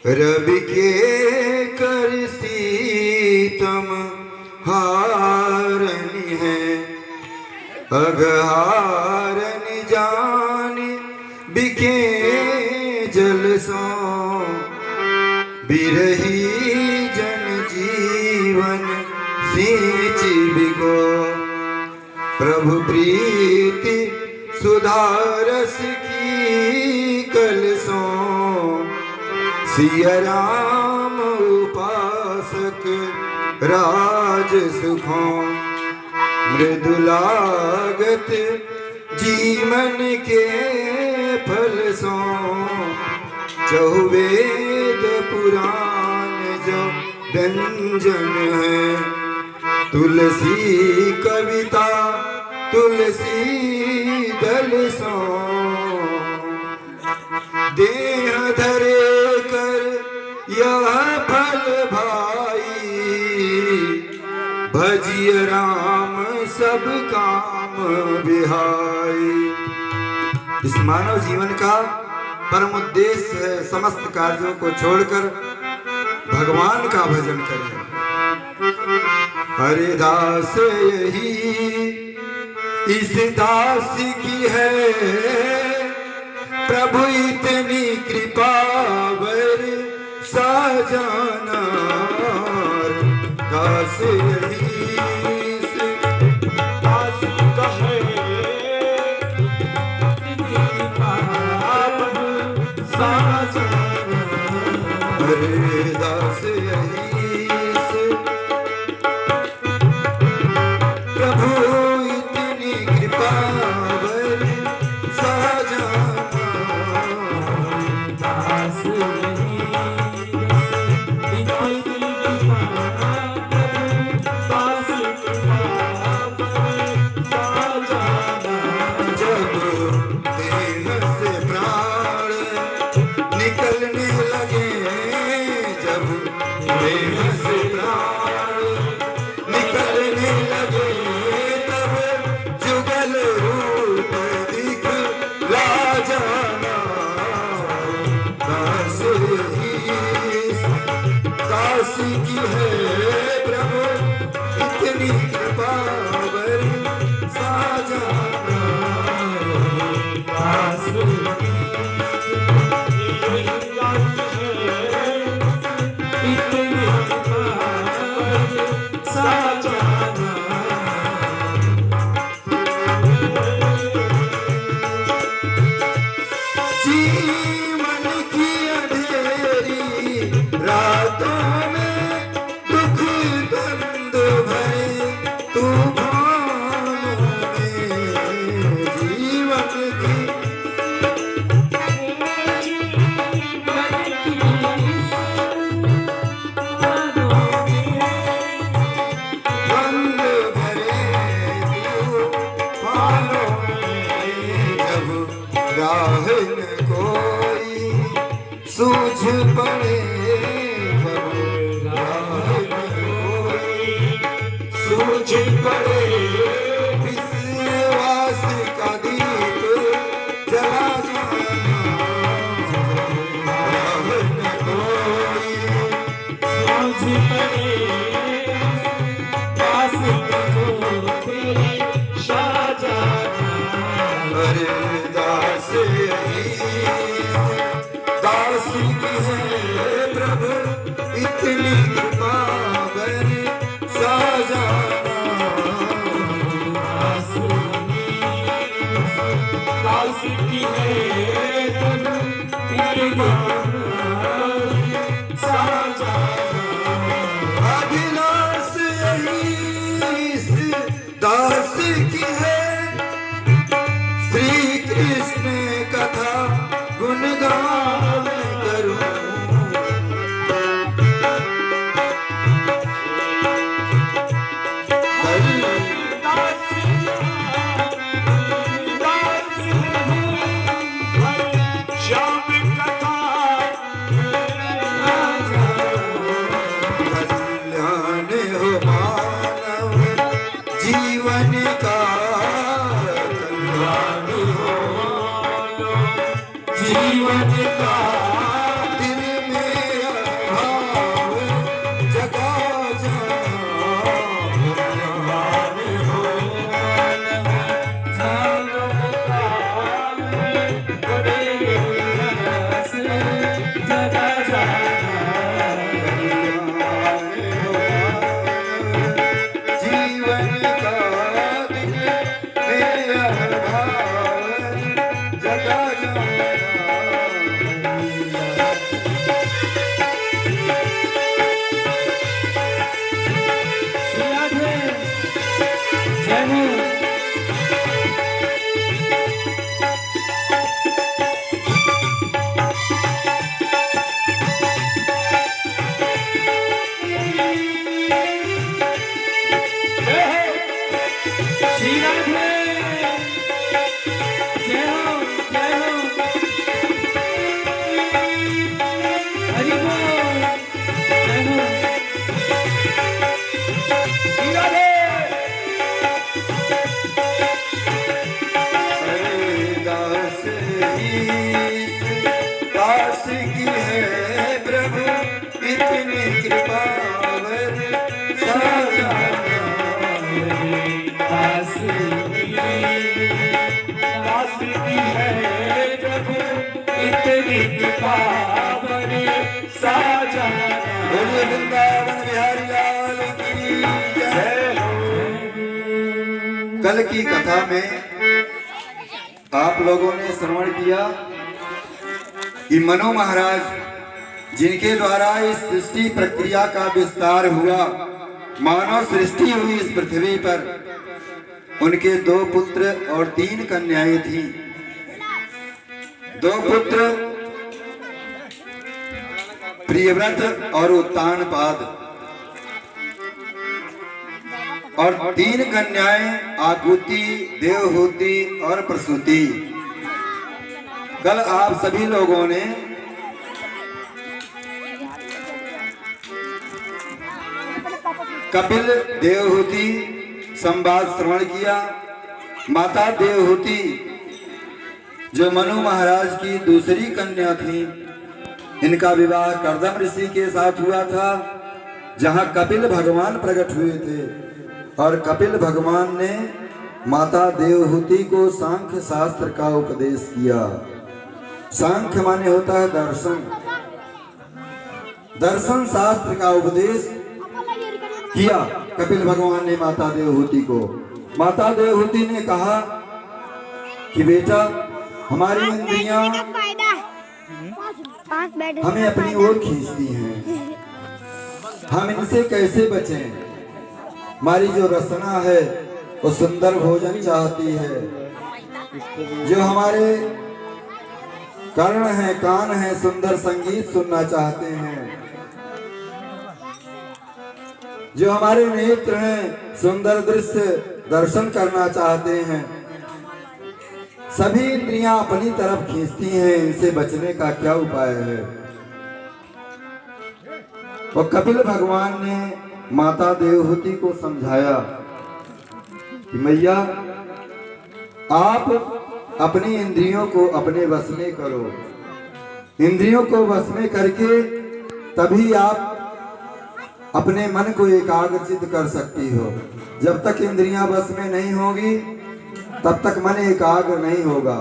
रवि के कर सीतम हारनि है, अगहारन जान बिके जल सो, बिरही जन जीवन सींच बिको। प्रभु प्रीति सुधारस की कलसों, सिया राम उपासक राज सुखों। मृदुलागत जीवन के फल सो, चहुवेद पुराण जो व्यंजन है। तुलसी कविता तुलसी दल सो, देह धरे कर यह फल भाई। भजिय राम सब काम विहाई। इस मानव जीवन का परम उद्देश्य है समस्त कार्यों को छोड़कर भगवान का भजन करें। हरिदास यही इस दास की है, प्रभु इतनी कृपा वर साजाना। दास यही इस दास का है, कृपा वर साजाना। अरे दास यही निकलने लगे जब कृपा बरसा जाना। दास जीवन की अंधेरी रातों में दुख द्वंद भरे तूफानों में, जीवन की द्वंद भरे तूफानों में, जब राह न कोई सूझ पड़े, राह न कोई सूझ पड़े, विश्वास का दीप जला जाना। राह न कोई सूझ पड़े, पास अरे दास दास की है प्रभु इतनी कृपा बरसा जाना। दास की है प्रभु इतनी बरसा जाना। अभिलाष यही इस दास की है, श्री कृष्ण कथा गुणगान करूं। श्याम कथा कल्याण हो मानव जीवन का, जीवन का दिल में भाव जगा जीवन का दिल में भाव जगा दास की है प्रभु इतनी कृपा बरसा जाना। दास की है प्रभु इतनी कृपा बरसा जाना। बोलिए वृंदावन बिहारी लाल की जय। कल की कथा में आप लोगों ने श्रवण किया कि मनु महाराज जिनके द्वारा इस सृष्टि प्रक्रिया का विस्तार हुआ, मानव सृष्टि हुई इस पृथ्वी पर, उनके 2 पुत्र और 3 कन्याएं थीं। 2 पुत्र प्रियव्रत और उत्तानपाद, और 3 कन्याएं आकुति, देवहूति और प्रसूति। कल आप सभी लोगों ने कपिल देवहूति संवाद श्रवण किया। माता देवहूति जो मनु महाराज की दूसरी कन्या थी, इनका विवाह कर्दम ऋषि के साथ हुआ था, जहां कपिल भगवान प्रकट हुए थे और कपिल भगवान ने माता देवहूति को सांख्य शास्त्र का उपदेश किया। सांख्य माने होता है दर्शन, दर्शन शास्त्र का उपदेश किया कपिल भगवान ने माता देवहूति को। माता देवहूति ने कहा कि बेटा, हमारी इंद्रियां हमें अपनी ओर खींचती हैं, हम इनसे कैसे बचें? हमारी जो रसना है वो सुंदर भोजन चाहती है, जो हमारे कर्ण हैं, कान हैं, सुंदर संगीत सुनना चाहते हैं, जो हमारे नेत्र हैं, सुंदर दृश्य दर्शन करना चाहते हैं। सभी इंद्रियां अपनी तरफ खींचती हैं, इनसे बचने का क्या उपाय है? और कपिल भगवान ने माता देवहूति को समझाया कि मैया, आप अपनी इंद्रियों को अपने वश में करो। इंद्रियों को वश में करके तभी आप अपने मन को एकाग्रचित कर सकती हो। जब तक इंद्रियां वश में नहीं होगी तब तक मन एकाग्र नहीं होगा।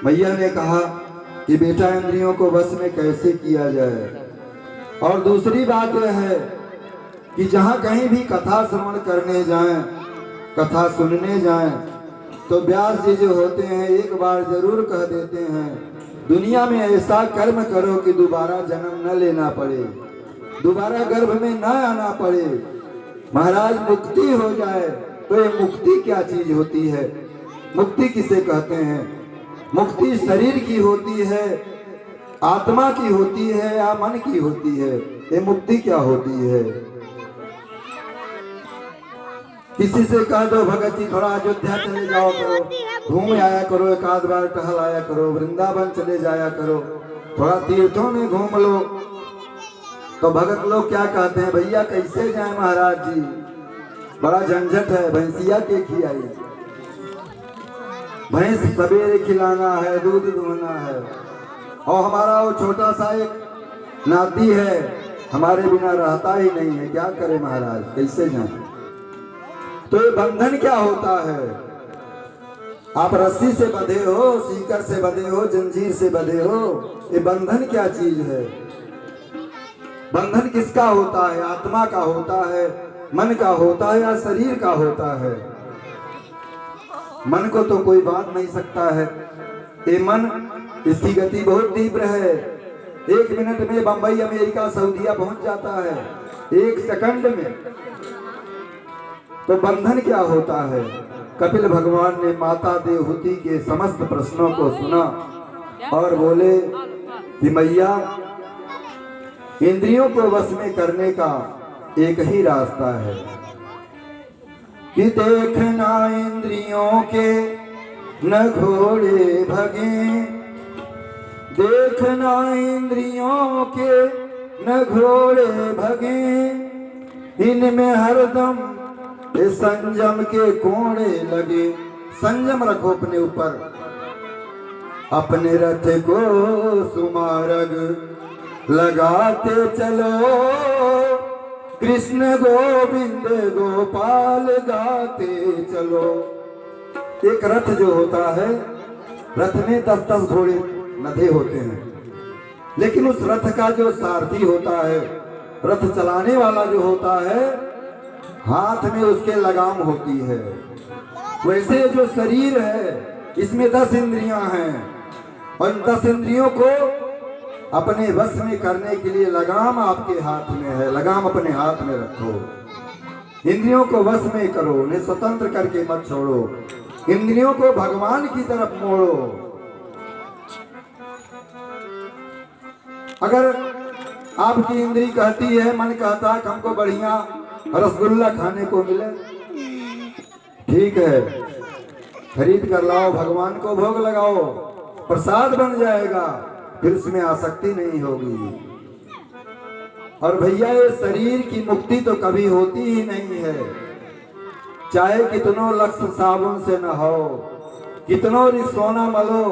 मैया ने कहा कि बेटा, इंद्रियों को वश में कैसे किया जाए? और दूसरी बात यह है कि जहाँ कहीं भी कथा श्रवण करने जाएं, कथा सुनने जाएं, तो व्यास जी जो होते हैं एक बार जरूर कह देते हैं, दुनिया में ऐसा कर्म करो कि दोबारा जन्म न लेना पड़े, दोबारा गर्भ में न आना पड़े, महाराज मुक्ति हो जाए। तो ये मुक्ति क्या चीज होती है? मुक्ति किसे कहते हैं? मुक्ति शरीर की होती है, आत्मा की होती है या मन की होती है? ये मुक्ति क्या होती है? किसी से कह दो भगत जी थोड़ा अयोध्या चले जाओ करो, घूम आया करो, एक आध बार टहल आया करो, वृंदावन चले जाया करो, थोड़ा तीर्थों में घूम लो, तो भगत लोग क्या कहते हैं, भैया कैसे जाए महाराज जी, बड़ा झंझट है, भैंसिया के खिलाई, भैंस सवेरे खिलाना है, दूध दुहना है, और हमारा वो छोटा सा एक नाती है, हमारे बिना रहता ही नहीं है, क्या करे महाराज, कैसे जाए? तो ये बंधन क्या होता है? आप रस्सी से बंधे हो, सीकर से बंधे हो, जंजीर से बंधे हो, ये बंधन क्या चीज है? बंधन किसका होता है? आत्मा का होता है, मन का होता है या शरीर का होता है? मन को तो कोई बांध नहीं सकता है। ये मन, इसकी गति बहुत तीव्र है, 1 मिनट में बंबई, अमेरिका, सऊदीया पहुंच जाता है, 1 सेकंड में। तो बंधन क्या होता है? कपिल भगवान ने माता देवहूति के समस्त प्रश्नों को सुना और बोले कि मैया, इंद्रियों को वश में करने का एक ही रास्ता है कि देखना इंद्रियों के न घोड़े भगे, देखना इंद्रियों के न घोड़े भगे, इनमें हरदम संयम के कोड़े लगे। संयम रखो अपने ऊपर, अपने रथ को सुमारग लगाते चलो, कृष्ण गोविंद गोपाल गाते चलो। एक रथ जो होता है, रथ में 10-10 घोड़े नधे होते हैं, लेकिन उस रथ का जो सारथी होता है, रथ चलाने वाला जो होता है, हाथ में उसके लगाम होती है। वैसे जो शरीर है, इसमें 10 इंद्रियां हैं, और इन 10 इंद्रियों को अपने वश में करने के लिए लगाम आपके हाथ में है। लगाम अपने हाथ में रखो, इंद्रियों को वश में करो, उन्हें स्वतंत्र करके मत छोड़ो, इंद्रियों को भगवान की तरफ मोड़ो। अगर आपकी इंद्री कहती है, मन कहता है हमको बढ़िया रसगुल्ला खाने को मिले, ठीक है, खरीद कर लाओ, भगवान को भोग लगाओ, प्रसाद बन जाएगा, फिर उसमें आसक्ति नहीं होगी। और भैया, ये शरीर की मुक्ति तो कभी होती ही नहीं है, चाहे कितनों लक्स साबुन से नहाओ, कितनों रिक्सोना मलो,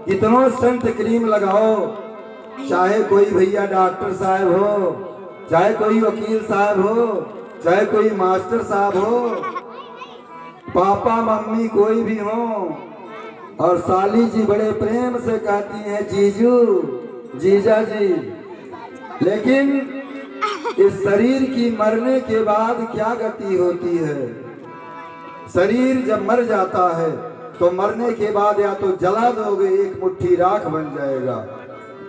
कितनों सेंट क्रीम लगाओ, चाहे कोई भैया डॉक्टर साहब हो, चाहे कोई वकील साहब हो, चाहे कोई मास्टर साहब हो, पापा मम्मी कोई भी हो, और साली जी बड़े प्रेम से कहती हैं जीजू जीजा जी, लेकिन इस शरीर की मरने के बाद क्या गति होती है? शरीर जब मर जाता है तो मरने के बाद या तो जला दोगे, एक मुट्ठी राख बन जाएगा,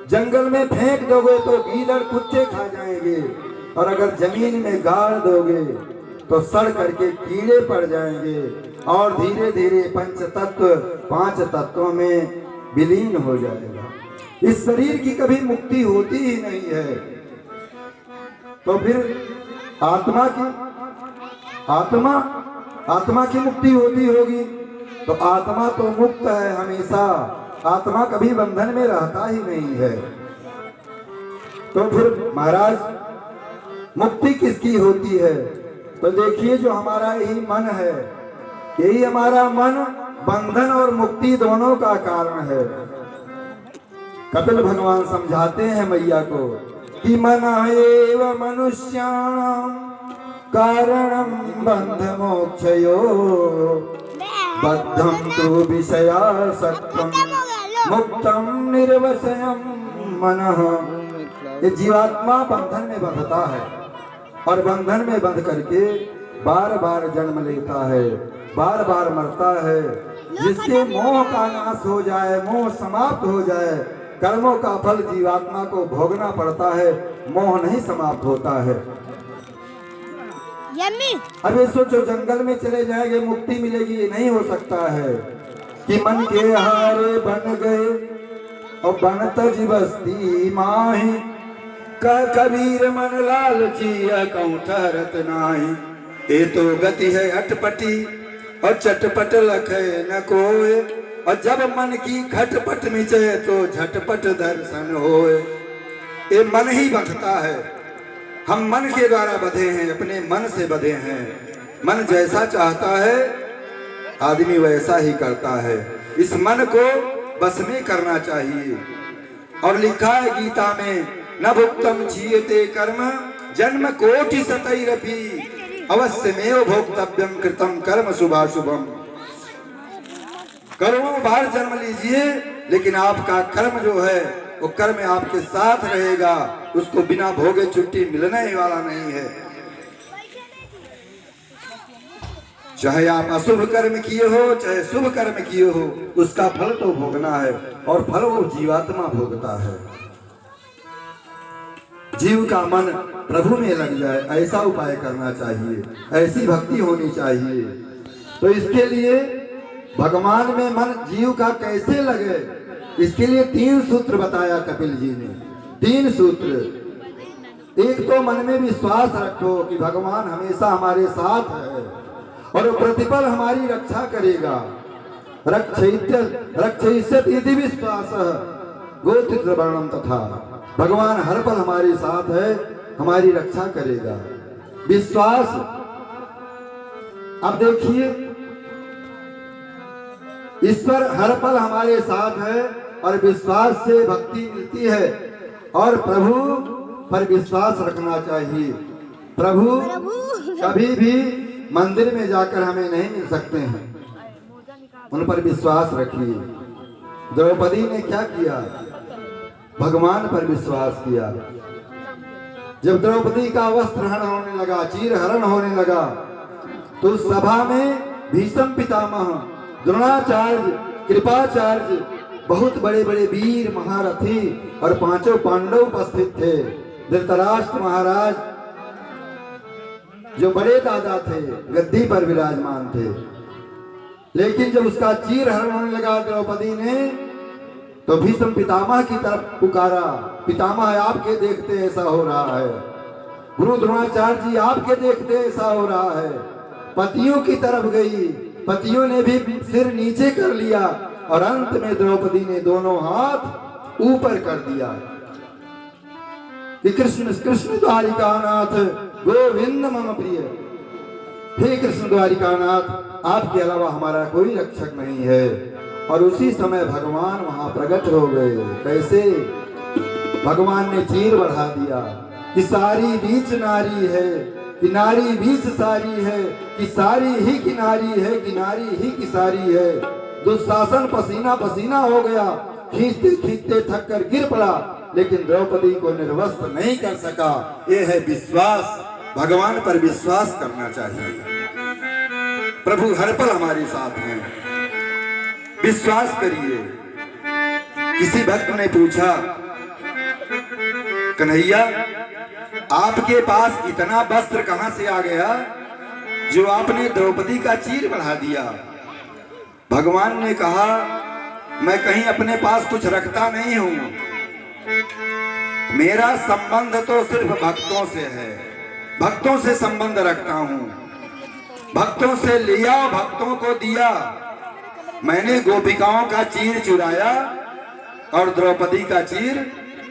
जंगल में फेंक दोगे तो गीदड़ कुत्ते खा जाएंगे, और अगर जमीन में गाड़ दोगे तो सड़ करके कीड़े पड़ जाएंगे, और धीरे धीरे पंच तत्व 5 तत्वों में विलीन हो जाएगा। इस शरीर की कभी मुक्ति होती ही नहीं है। तो फिर आत्मा की मुक्ति होती होगी, तो आत्मा तो मुक्त है हमेशा, आत्मा कभी बंधन में रहता ही नहीं है। तो फिर महाराज मुक्ति किसकी होती है? तो देखिए, जो हमारा यही मन है, यही हमारा मन बंधन और मुक्ति दोनों का कारण है। कपिल भगवान समझाते हैं मैया को कि मन एव मनुष्याणां कारणं बंध मोक्षयो बद्धं तु विषयासक्तं मुक्तं निर्वशयं मनः। ये जीवात्मा बंधन में बंधता है, और बंधन में बंध करके बार बार जन्म लेता है, बार बार मरता है। जिसके मोह का नाश हो जाए, मोह समाप्त हो जाए, कर्मों का फल जीवात्मा को भोगना पड़ता है, मोह नहीं समाप्त होता है। अब ये सोचो, जंगल में चले जाएंगे मुक्ति मिलेगी? ये नहीं हो सकता है कि मन के हारे बन गए और बनत बस्ती माही, कबीर मन लालची कहूँ ठहरत नाही। ये तो गति है अटपटी और चटपट लखे न कोय, और जब मन की खटपट मिचे तो झटपट दर्शन होए। ये मन ही बंधता है, हम मन के द्वारा बंधे हैं, अपने मन से बंधे हैं। मन जैसा चाहता है आदमी वैसा ही करता है। इस मन को बस में करना चाहिए। और लिखा है गीता में, न भुक्तम क्षीयते कर्म जन्म कोटि शतैरपि अवश्यमेव भोक्तव्यम कृतम कर्म शुभाशुभम। करोड़ों बार जन्म लीजिए, लेकिन आपका कर्म जो है वो कर्म आपके साथ रहेगा, उसको बिना भोगे छुट्टी मिलने ही वाला नहीं है। चाहे आप अशुभ कर्म किए हो चाहे शुभ कर्म किए हो, उसका फल तो भोगना है, और फल वो जीवात्मा भोगता है। जीव का मन प्रभु में लग जाए, ऐसा उपाय करना चाहिए, ऐसी भक्ति होनी चाहिए। तो इसके लिए भगवान में मन जीव का कैसे लगे, इसके लिए 3 सूत्र बताया कपिल जी ने। 3 सूत्र। एक तो मन में विश्वास रखो कि भगवान हमेशा हमारे साथ है और प्रतिपल हमारी रक्षा करेगा। रक्षयिष्यति इति विश्वासः गोत्रवर्णम तथा। भगवान हर पल हमारे साथ है, हमारी रक्षा करेगा। विश्वास। अब देखिए, ईश्वर हर पल हमारे साथ है और विश्वास से भक्ति मिलती है, और प्रभु पर विश्वास रखना चाहिए। प्रभु कभी भी मंदिर में जाकर हमें नहीं मिल सकते हैं, उन पर विश्वास रखिए। द्रौपदी ने क्या किया? भगवान पर विश्वास किया। जब द्रौपदी का वस्त्र हरण होने लगा, चीर हरण होने लगा, तो सभा में भीष्म पितामह, द्रोणाचार्य, कृपाचार्य, बहुत बड़े बड़े वीर महारथी और 5 पांडव उपस्थित थे। धृतराष्ट्र महाराज जो बड़े दादा थे, गद्दी पर विराजमान थे। लेकिन जब उसका चीर हरण होने लगा द्रौपदी ने, तो भीष्म पितामह की तरफ पुकारा, पितामह आपके देखते ऐसा हो रहा है, गुरु द्रोणाचार्य जी आपके देखते ऐसा हो रहा है। पतियों की तरफ गई, पतियों ने भी सिर नीचे कर लिया, और अंत में द्रौपदी ने दोनों हाथ ऊपर कर दिया कि कृष्ण कृष्ण द्वारिकानाथ गोविंद मम प्रिय। हे कृष्ण द्वारिकानाथ, आपके अलावा हमारा कोई रक्षक नहीं है। और उसी समय भगवान वहां प्रकट हो गए। कैसे? भगवान ने चीर बढ़ा दिया कि सारी बीच नारी है, कि नारी भी सारी है, कि सारी ही किनारी है, कि नारी ही की सारी है। दुशासन पसीना पसीना हो गया, खींचते खींचते थक कर गिर पड़ा, लेकिन द्रौपदी को निर्वस्त्र नहीं कर सका। ये है विश्वास, भगवान पर विश्वास करना चाहिए। प्रभु हर पल हमारे साथ हैं, विश्वास करिए। किसी भक्त ने पूछा, कन्हैया आपके पास इतना वस्त्र कहां से आ गया जो आपने द्रौपदी का चीर बढ़ा दिया? भगवान ने कहा, मैं कहीं अपने पास कुछ रखता नहीं हूं, मेरा संबंध तो सिर्फ भक्तों से है, भक्तों से संबंध रखता हूं, भक्तों से लिया, भक्तों को दिया। मैंने गोपिकाओं का चीर चुराया और द्रौपदी का चीर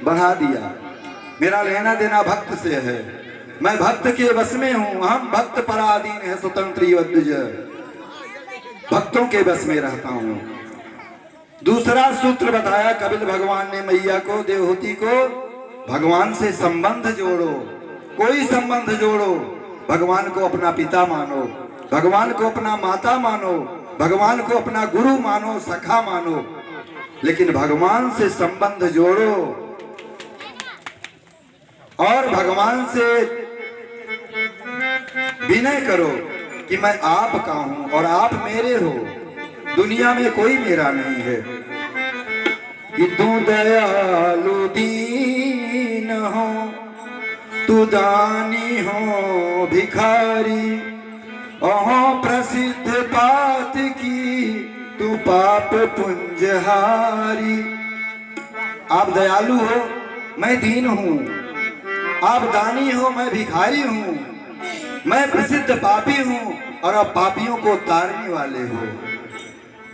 बढ़ा दिया। मेरा लेना देना भक्त से है, मैं भक्त के वश में हूं। हम भक्त पराधीन है, स्वतंत्री वद्विज, भक्तों के वश में रहता हूं। दूसरा सूत्र बताया कपिल भगवान ने मैया को, देवहूति को, भगवान से संबंध जोड़ो, कोई संबंध जोड़ो। भगवान को अपना पिता मानो, भगवान को अपना माता मानो, भगवान को अपना गुरु मानो, सखा मानो, लेकिन भगवान से संबंध जोड़ो और भगवान से विनय करो कि मैं आपका हूं और आप मेरे हो, दुनिया में कोई मेरा नहीं है। कि तू दयालु दीन हो, तू दानी हो भिखारी, ओहो प्रसिद्ध बात की तू पाप पुंजहारी। आप दयालु हो, मैं दीन हूं, आप दानी हो, मैं भिखारी हूं, मैं प्रसिद्ध पापी हूं और आप पापियों को तारने वाले हो।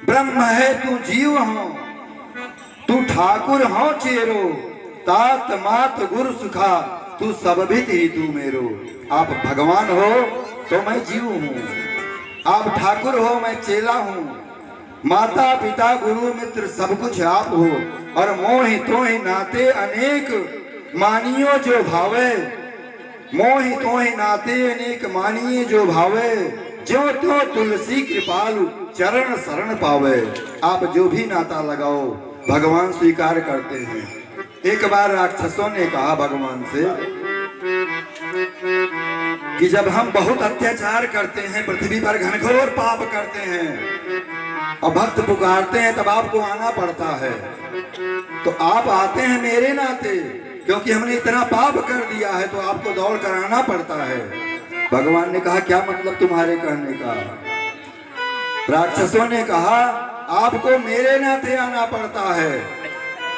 ब्रह्म है तू जीव हो, तू ठाकुर हो चेरो, तात मात गुरु सुखा, तू सबभित ही तू मेरो। आप भगवान हो तो मैं जीव हूं, आप ठाकुर हो, मैं चेला हूं, माता पिता गुरु मित्र सब कुछ आप हो। और मोहि तोहि नाते अनेक मानियो जो भावे, मोहि तोहि नाते अनेक मानिए जो भावे, जो तो तुलसी कृपालु चरण शरण पावे। आप जो भी नाता लगाओ भगवान स्वीकार करते हैं। एक बार राक्षसों ने कहा भगवान से कि जब हम बहुत अत्याचार करते हैं, पृथ्वी पर घनघोर पाप करते हैं और भक्त पुकारते हैं, तब आपको आना पड़ता है। तो आप आते हैं मेरे नाते, क्योंकि हमने इतना पाप कर दिया है तो आपको दौड़ कर आना पड़ता है। भगवान ने कहा, क्या मतलब तुम्हारे कहने का? राक्षसों ने कहा, आपको मेरे नाते आना पड़ता है,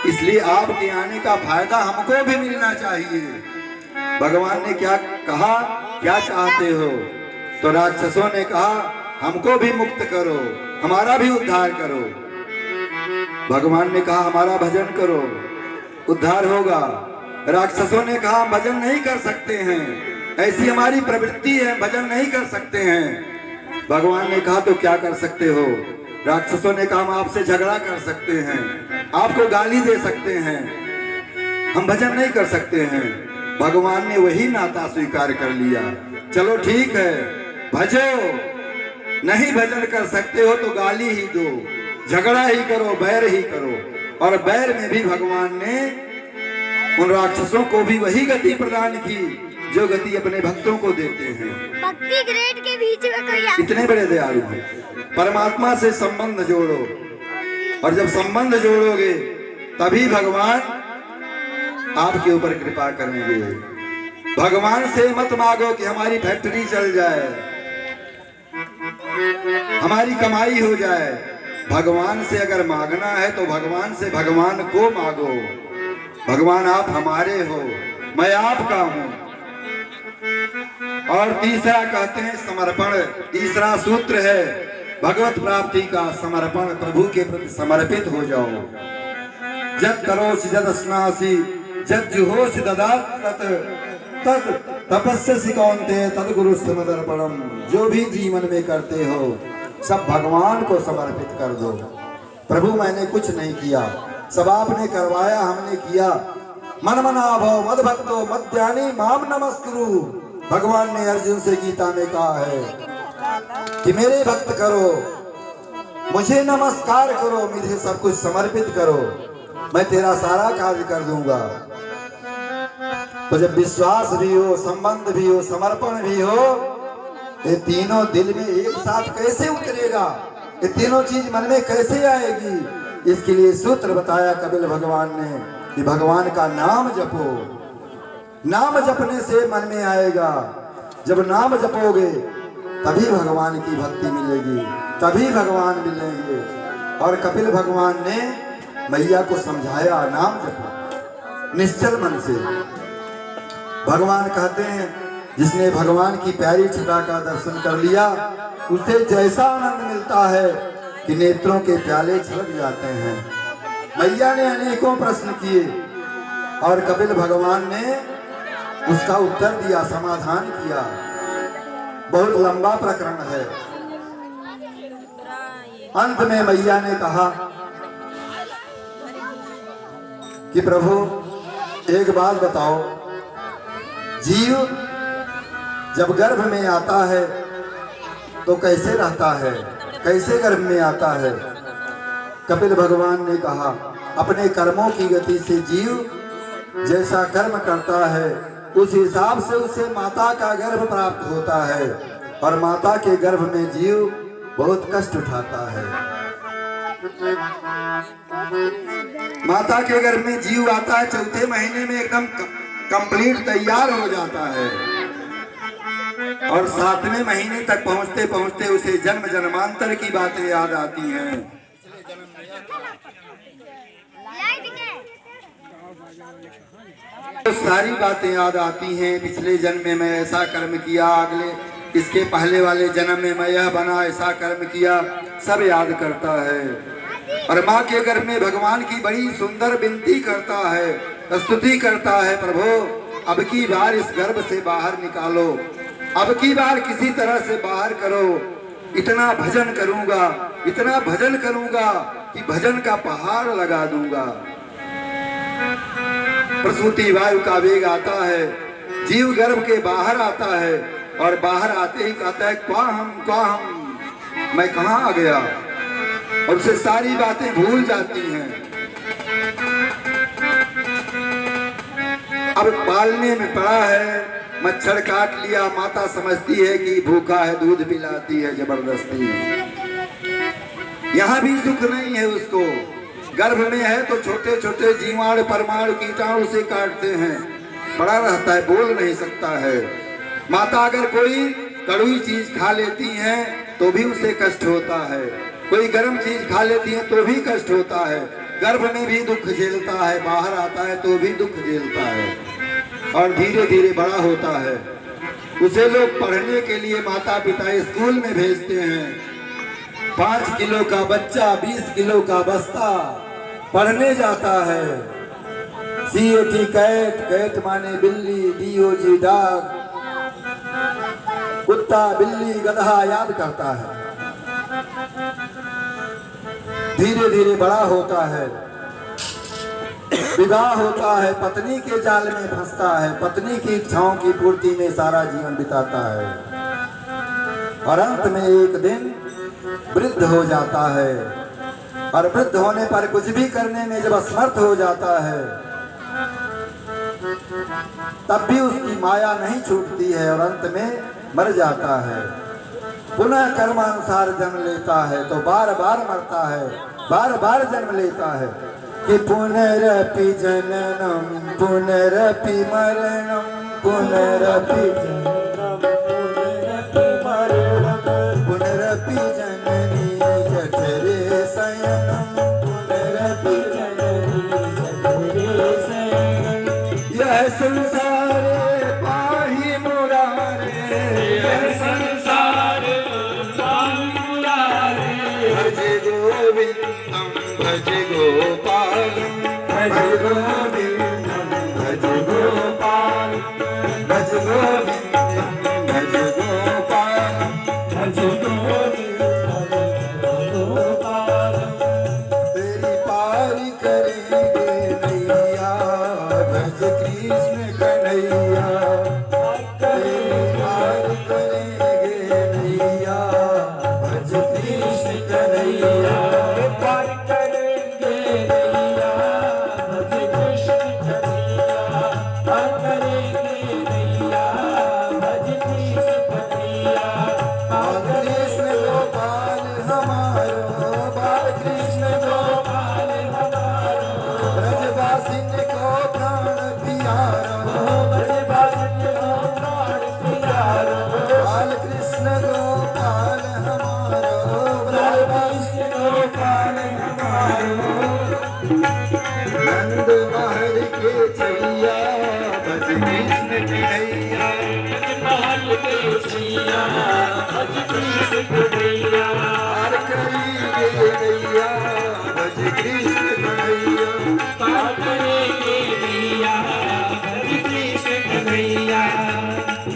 इसलिए आपके आने का फायदा हमको भी मिलना चाहिए। भगवान ने क्या कहा, क्या चाहते हो? तो राक्षसों ने कहा, हमको भी मुक्त करो, हमारा भी उद्धार करो। भगवान ने कहा, हमारा भजन करो, उद्धार होगा। राक्षसों ने कहा, हम भजन नहीं कर सकते हैं, ऐसी हमारी प्रवृत्ति है, भजन नहीं कर सकते हैं। भगवान ने कहा, तो क्या कर सकते हो? राक्षसों ने कहा, हम आपसे झगड़ा कर सकते हैं, आपको गाली दे सकते हैं, हम भजन नहीं कर सकते हैं। भगवान ने वही नाता स्वीकार कर लिया। चलो ठीक है, भजो, नहीं भजन कर सकते हो तो गाली ही दो, झगड़ा ही करो, बैर ही करो। और बैर में भी भगवान ने उन राक्षसों को भी वही गति प्रदान की जो गति अपने भक्तों को देते हैं। भक्ति ग्रेड के बीच में कोई इतने बड़े दयालु हैं। परमात्मा से संबंध जोड़ो, और जब संबंध जोड़ोगे तभी भगवान आपके ऊपर कृपा करेंगे। भगवान से मत मांगो कि हमारी फैक्ट्री चल जाए, हमारी कमाई हो जाए। भगवान से अगर मांगना है तो भगवान से भगवान को मांगो। भगवान आप हमारे हो, मैं आपका हूं। और तीसरा कहते हैं समर्पण। तीसरा सूत्र है भगवत प्राप्ति का समर्पण। प्रभु के प्रति समर्पित हो जाओ। जद करोसि जद स्नासि जद जुहोसि ददात तत् तपस्यसि कौन्तेय तद गुरु समर्पणम। जो भी जीवन में करते हो सब भगवान को समर्पित कर दो। प्रभु मैंने कुछ नहीं किया, सब आपने करवाया, हमने किया। मन मना भव मद भक्तो मद ध्यानी माम नमस्कुरु। भगवान ने अर्जुन से गीता में कहा है कि मेरे भक्त करो, मुझे नमस्कार करो, मुझे सब कुछ समर्पित करो, मैं तेरा सारा कार्य कर दूंगा। तो जब विश्वास भी हो, संबंध भी हो, समर्पण भी हो, ये तीनों दिल में एक साथ कैसे उतरेगा, ये तीनों चीज मन में कैसे आएगी? इसके लिए सूत्र बताया कपिल भगवान ने कि भगवान का नाम जपो। नाम जपने से मन में आएगा। जब नाम जपोगे तभी भगवान की भक्ति मिलेगी, तभी भगवान मिलेंगे। और कपिल भगवान ने मैया को समझाया, नाम जपो निश्चल मन से। भगवान कहते हैं जिसने भगवान की प्यारी छटा का दर्शन कर लिया उसे जैसा आनंद मिलता है कि नेत्रों के प्याले छलक जाते हैं। मैया ने अनेकों प्रश्न किए और कपिल भगवान ने उसका उत्तर दिया, समाधान किया। बहुत लंबा प्रकरण है। अंत में मैया ने कहा कि प्रभु एक बात बताओ, जीव जब गर्भ में आता है तो कैसे रहता है, कैसे गर्भ में आता है? कपिल भगवान ने कहा अपने कर्मों की गति से जीव जैसा कर्म करता है उस हिसाब से उसे माता का गर्भ प्राप्त होता है, और माता के गर्भ में जीव बहुत कष्ट उठाता है। माता के गर्भ में जीव आता है, चौथे महीने में एकदम कंप्लीट तैयार हो जाता है, और 7वें महीने तक पहुंचते पहुंचते उसे जन्म जन्मांतर की बातें याद आती हैं। तो सारी बातें याद आती हैं। पिछले जन्म में मैं ऐसा कर्म किया, अगले इसके पहले वाले जन्म में मैं यह बना, ऐसा कर्म किया, सब याद करता है। और माँ के गर्भ में भगवान की बड़ी सुंदर विनती करता है, स्तुति करता है, प्रभु अब की बार इस गर्भ से बाहर निकालो, अब की बार किसी तरह से बाहर करो। इतना भजन करूंगा, इतना भजन करूंगा कि भजन का पहाड़ लगा दूंगा। प्रसूति वायु का वेग आता है, जीव गर्भ के बाहर आता है, और बाहर आते ही कहता है क्वा हम, मैं कहाँ आ गया, और उसे सारी बातें भूल जाती हैं। अब पालने में पड़ा है, मच्छर काट लिया, माता समझती है कि भूखा है, दूध पिलाती है जबरदस्ती। यहाँ भी सुख नहीं है उसको। गर्भ में है तो छोटे छोटे जीवाणु परमाणु कीटाणु से काटते हैं, बड़ा रहता है, बोल नहीं सकता है। माता अगर कोई कड़वी चीज खा लेती है तो भी उसे कष्ट होता है, कोई गर्म चीज खा लेती है तो भी कष्ट होता है। गर्भ में भी दुख झेलता है, बाहर आता है तो भी दुख झेलता है, और धीरे धीरे बड़ा होता है। उसे लोग पढ़ने के लिए माता पिता स्कूल में भेजते हैं। 5 किलो का बच्चा 20 किलो का बस्ता पढ़ने जाता है। CAT कैट, कैट माने बिल्ली, DOG डॉग, कुत्ता बिल्ली गधा याद करता है। धीरे धीरे बड़ा होता है, विवाह होता है, पत्नी के जाल में फंसता है, पत्नी की इच्छाओं की पूर्ति में सारा जीवन बिताता है, और अंत में एक दिन वृद्ध हो जाता है। और वृद्ध होने पर कुछ भी करने में जब असमर्थ हो जाता है तब भी उसकी माया नहीं छूटती है, और अंत में मर जाता है। पुनः कर्मानुसार जन्म लेता है तो बार बार मरता है, बार बार जन्म लेता है कि पुनरपि जननम पुनरपि मरणम पुनरपि जननम पुनरपि मरणम पुनरपि जननी जठरे शयनम पुनरपि जननी जठरे शयनम यह संसार पाहि मुरारे यह संसार पाहि मुरारे भज गोविंदम भज गोपालम भज गोविंदम भज गोपालम भज गोविंदम भज गोपालम भज गोविंदम भज गोपालम तेरी पारी करेंगे नैया भज कृष्ण कन्हैया तेरी लाल हमारो नंद महल के छैया भज कृष्ण कन्हैया महल के छैया भज कृष्ण कन्हैया पार करेंगे नैया भज कृष्ण कन्हैया पार करेंगे नैया भज कृष्ण कन्हैया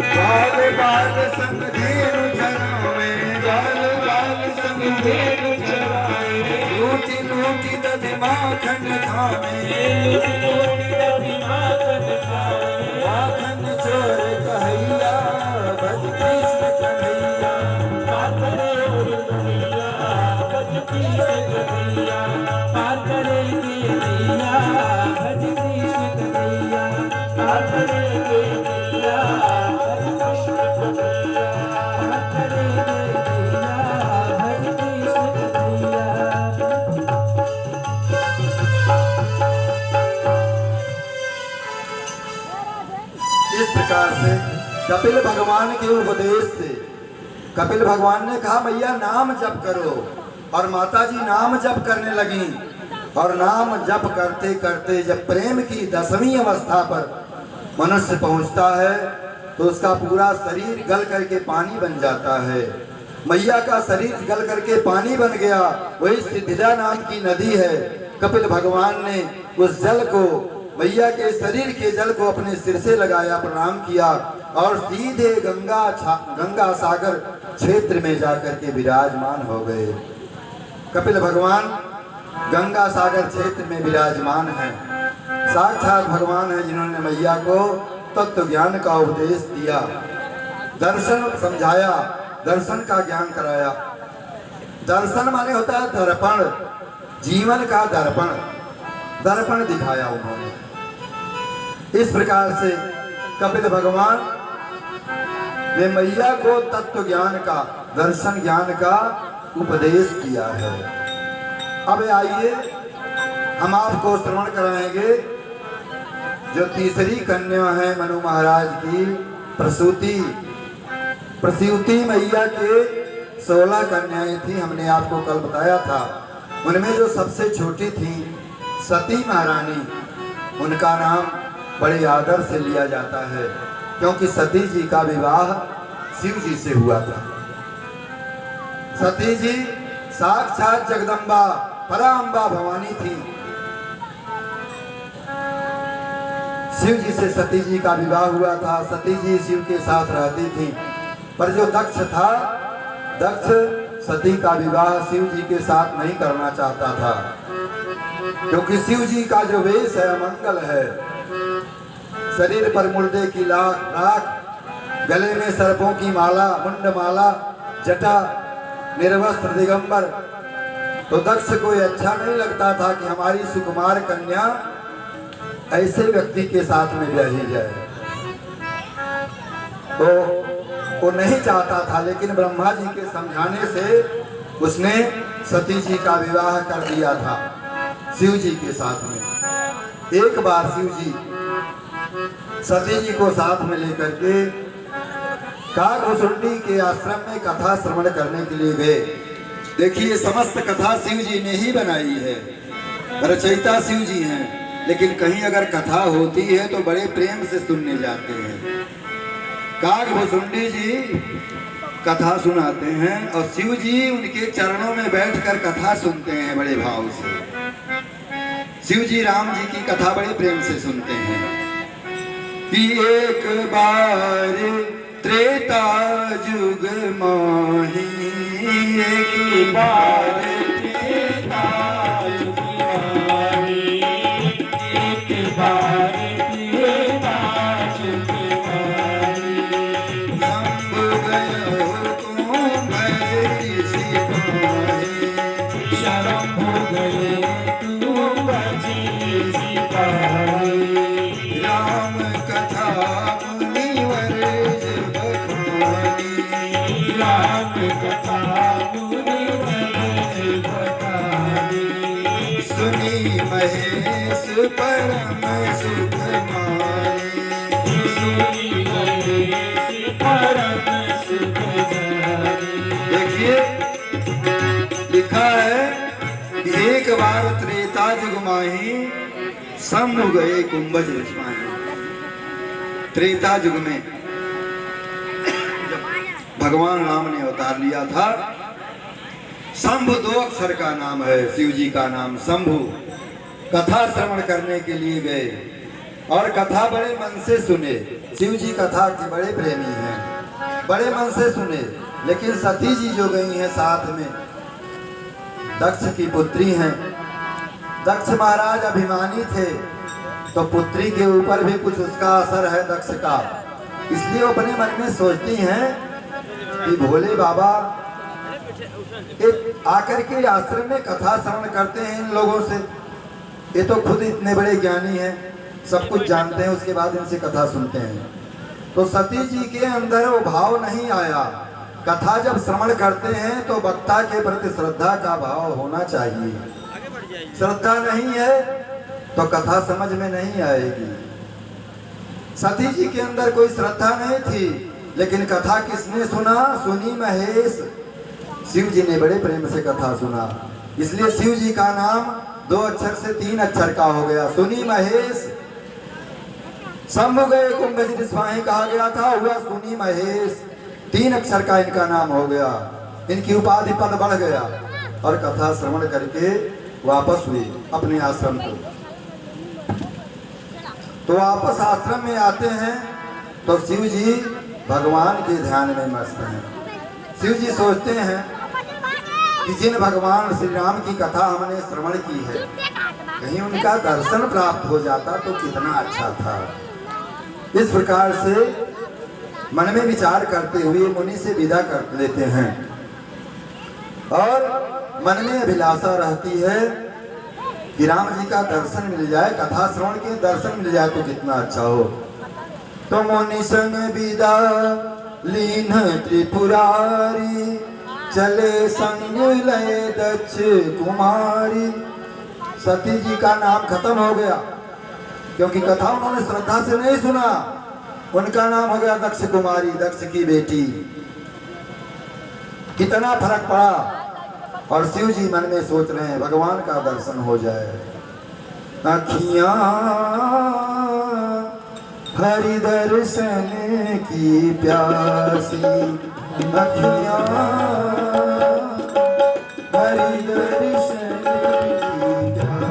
बाल बाल संग धेनु चरावे बाल बाल संग धेनु चरावे लूटी लूटी दधि माखन खावे लूटी लूटी दधि माखन खावे माखन चोर कहैया भज कृष्ण कन्हैया पार करेंगे नैया भज कृष्ण कन्हैया पार करेंगे नैया भज कृष्ण कन्हैया पार करेंगे नैया भज कृष्ण कन्हैया पार करेंगे नैया भज कृष्ण कन्हैया। इस प्रकार से कपिल भगवान के उपदेश से कपिल भगवान ने कहा मैया नाम जप करो और माता जी नाम जप करने लगी और नाम जप करते करते जब प्रेम की 10वीं अवस्था पर मनुष्य पहुंचता है तो उसका पूरा शरीर गल करके पानी बन जाता है। मैया का शरीर गल करके पानी बन गया, वही सिद्धिदा नाम की नदी है। कपिल भगवान ने उस जल को मैया के शरीर के जल को अपने सिर से लगाया, प्रणाम किया और सीधे गंगा सागर क्षेत्र में जाकर के विराजमान हो गए। कपिल भगवान गंगा सागर क्षेत्र में विराजमान हैं, साक्षात भगवान है जिन्होंने मैया को तत्व ज्ञान का उपदेश दिया, दर्शन समझाया, दर्शन का ज्ञान कराया। दर्शन माने होता है दर्पण, जीवन का दर्पण, दर्पण दिखाया उन्होंने। इस प्रकार से कपिल भगवान ने मैया को तत्व ज्ञान का, दर्शन ज्ञान का उपदेश किया है। अब आइए हम आपको श्रवण कराएंगे जो तीसरी कन्या है मनु महाराज की प्रसूति। प्रसूति मैया के 16 कन्याएं थी, हमने आपको कल बताया था। उनमें जो सबसे छोटी थी सती महारानी, उनका नाम बड़े आदर से लिया जाता है क्योंकि सती जी का विवाह शिव जी से हुआ था। सती जी साक्षात जगदम्बा पराम्बा भवानी थी। शिव जी से सती जी का विवाह हुआ था, सती जी शिव के साथ रहती थी। पर जो दक्ष था, दक्ष सती का विवाह शिव जी के साथ नहीं करना चाहता था क्योंकि शिव जी का जो वेश है अमंगल है। शरीर पर मुर्दे की राख, गले में सर्पों की माला, मुंड माला, जटा, निर्वस्त्र दिगंबर। तो दक्ष को ये अच्छा नहीं लगता था कि हमारी सुकुमार कन्या ऐसे व्यक्ति के साथ में ब्याही जाए, तो वो नहीं चाहता था। लेकिन ब्रह्मा जी के समझाने से उसने सती जी का विवाह कर दिया था शिव जी के साथ में। एक बार शिव जी सती जी को साथ में लेकर के काकभुसुंडी के आश्रम में कथा श्रवण करने के लिए गए। देखिए समस्त कथा शिव जी ने ही बनाई है, रचयिता शिव जी हैं, लेकिन कहीं अगर कथा होती है तो बड़े प्रेम से सुनने जाते हैं। काकभुसुंडी जी कथा सुनाते हैं और शिव जी उनके चरणों में बैठकर कथा सुनते हैं बड़े भाव से। शिव जी राम जी की कथा बड़े प्रेम से सुनते हैं कि एक बार त्रेता युग माही, एक बार त्रेता युग माही, एक बार त्रेता युग माही। शंभु गयो तुम्हारे सिपाही, शंभु गए तुम बजे सिपाही। राम कथा मुनिवर बखानी, राम कथा मुनिवर बखानी। सुनी महेश परम सुख मानी, सुनी महेश परम सुख जानी। देखिए लिखा है एक बार त्रेता जुग माही शंभु गए कुंभज रिश्माही। त्रेता युग में जब भगवान राम ने अवतार लिया था, शंभु 2 अक्षर का नाम है, शिव जी का नाम शंभु। कथा श्रवण करने के लिए गए और कथा बड़े मन से सुने। शिव जी कथा के बड़े प्रेमी हैं, बड़े मन से सुने। लेकिन सती जी जो गई हैं साथ में, दक्ष की पुत्री हैं। दक्ष महाराज अभिमानी थे, तो पुत्री के ऊपर भी कुछ उसका असर है दक्ष का। इसलिए वो अपने मन में सोचती हैं कि भोले बाबा एक आकर के आश्रम में कथा श्रवण करते हैं इन लोगों से। ये तो खुद इतने बड़े ज्ञानी हैं, सब कुछ जानते हैं, उसके बाद इनसे कथा सुनते हैं। तो सती जी के अंदर वो भाव नहीं आया। कथा जब श्रवण करते हैं तो वक्ता के प्रति श्रद्धा का भाव होना चाहिए। श्रद्धा नहीं है तो कथा समझ में नहीं आएगी। सती जी के अंदर कोई श्रद्धा नहीं थी, लेकिन कथा किसने सुना? सुनी महेश। शिव जी ने बड़े प्रेम से कथा सुना, इसलिए शिव जी का नाम 2 अक्षर से 3 अक्षर का हो गया, सुनी महेश। शंभु गए कुंभज रिश्माही कहा गया था, हुआ सुनी महेश। 3 अक्षर का इनका नाम हो गया, इनकी उपाधि पद बढ़ गया और कथा श्रवण करके वापस हुए अपने आश्रम को। तो वापस आश्रम में आते हैं तो शिव जी भगवान के ध्यान में मस्त हैं। शिव जी सोचते हैं कि जिन भगवान श्री राम की कथा हमने श्रवण की है, कहीं उनका दर्शन प्राप्त हो जाता तो कितना अच्छा था। इस प्रकार से मन में विचार करते हुए मुनि से विदा कर लेते हैं और मन में अभिलाषा रहती है कि राम जी का दर्शन मिल जाए, कथा श्रवण के दर्शन मिल जाए तो कितना अच्छा हो। तो मुनि संग विदा लीन त्रिपुरारी, चले संग लय दक्ष कुमारी। सती जी का नाम खत्म हो गया, क्योंकि कथा उन्होंने श्रद्धा से नहीं सुना। उनका नाम हो गया दक्ष कुमारी, दक्ष की बेटी। कितना फर्क पड़ा। और शिव जी मन में सोच रहे हैं भगवान का दर्शन हो जाए। अखियां हरि दर्शन की प्यासी, अखियां हरि दर्शन की प्यासी।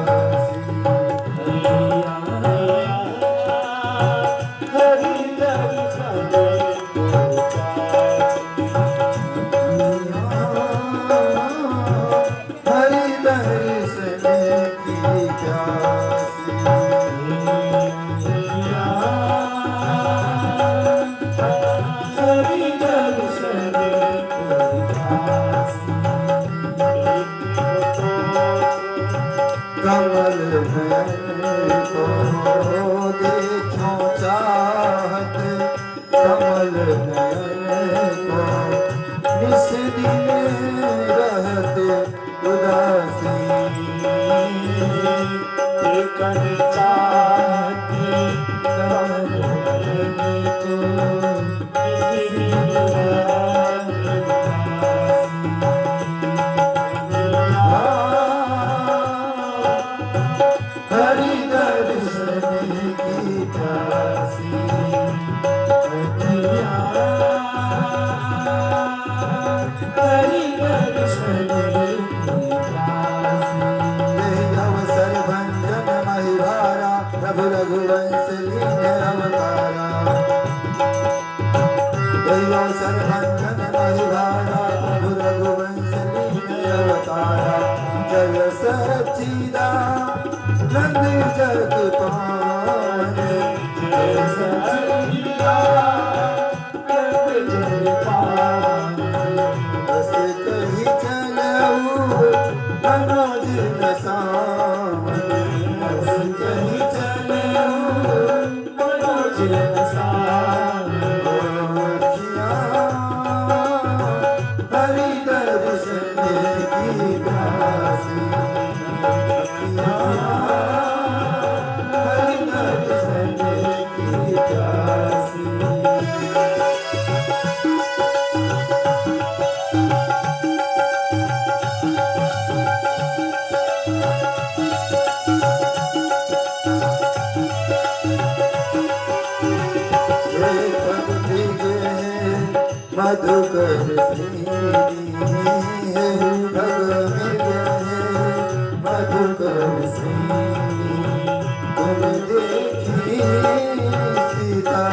मधुकर श्री मधुकर श्री तुम देखी सीता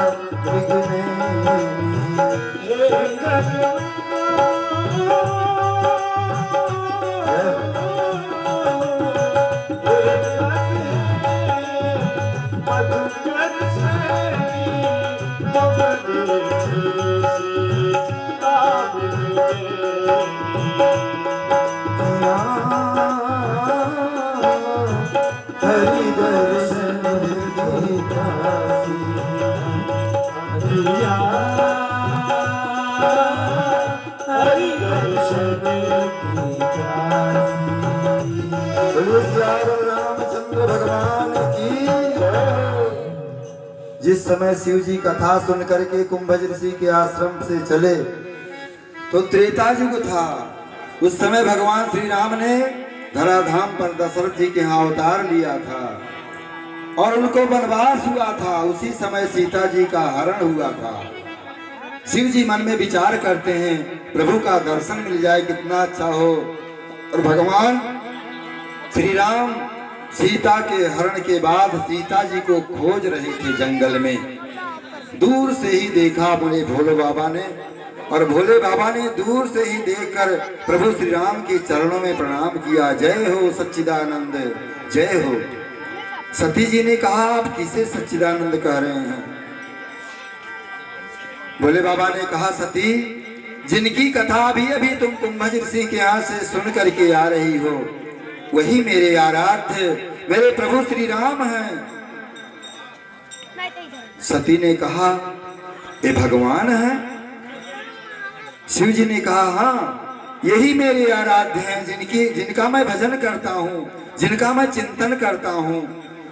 हरि दर्शन हरि दर्शन रामचंद्र भगवान की। जिस समय शिव जी कथा सुन करके कुंभज ऋषि के आश्रम से चले तो त्रेता युग था। उस समय भगवान श्री राम ने धराधाम पर दशरथ जी के यहाँ अवतार लिया था और उनको वनवास हुआ था। उसी समय सीता जी का हरण हुआ था। शिव जी मन में विचार करते हैं प्रभु का दर्शन मिल जाए कितना अच्छा हो। और भगवान श्री राम सीता के हरण के बाद सीता जी को खोज रहे थे जंगल में। दूर से ही देखा बोले भोले बाबा ने, और भोले बाबा ने दूर से ही देखकर प्रभु श्री राम के चरणों में प्रणाम किया। जय हो सच्चिदानंद, जय हो। सती जी ने कहा आप किसे सच्चिदानंद कह रहे हैं? भोले बाबा ने कहा सती जिनकी कथा अभी अभी तुम कुंभज ऋषि के यहाँ से सुन करके आ रही हो वही मेरे आराध्य मेरे प्रभु श्री राम हैं। सती ने कहा ये भगवान है? शिव जी ने कहा हाँ यही मेरे आराध्य हैं जिनका मैं भजन करता हूँ, जिनका मैं चिंतन करता हूँ।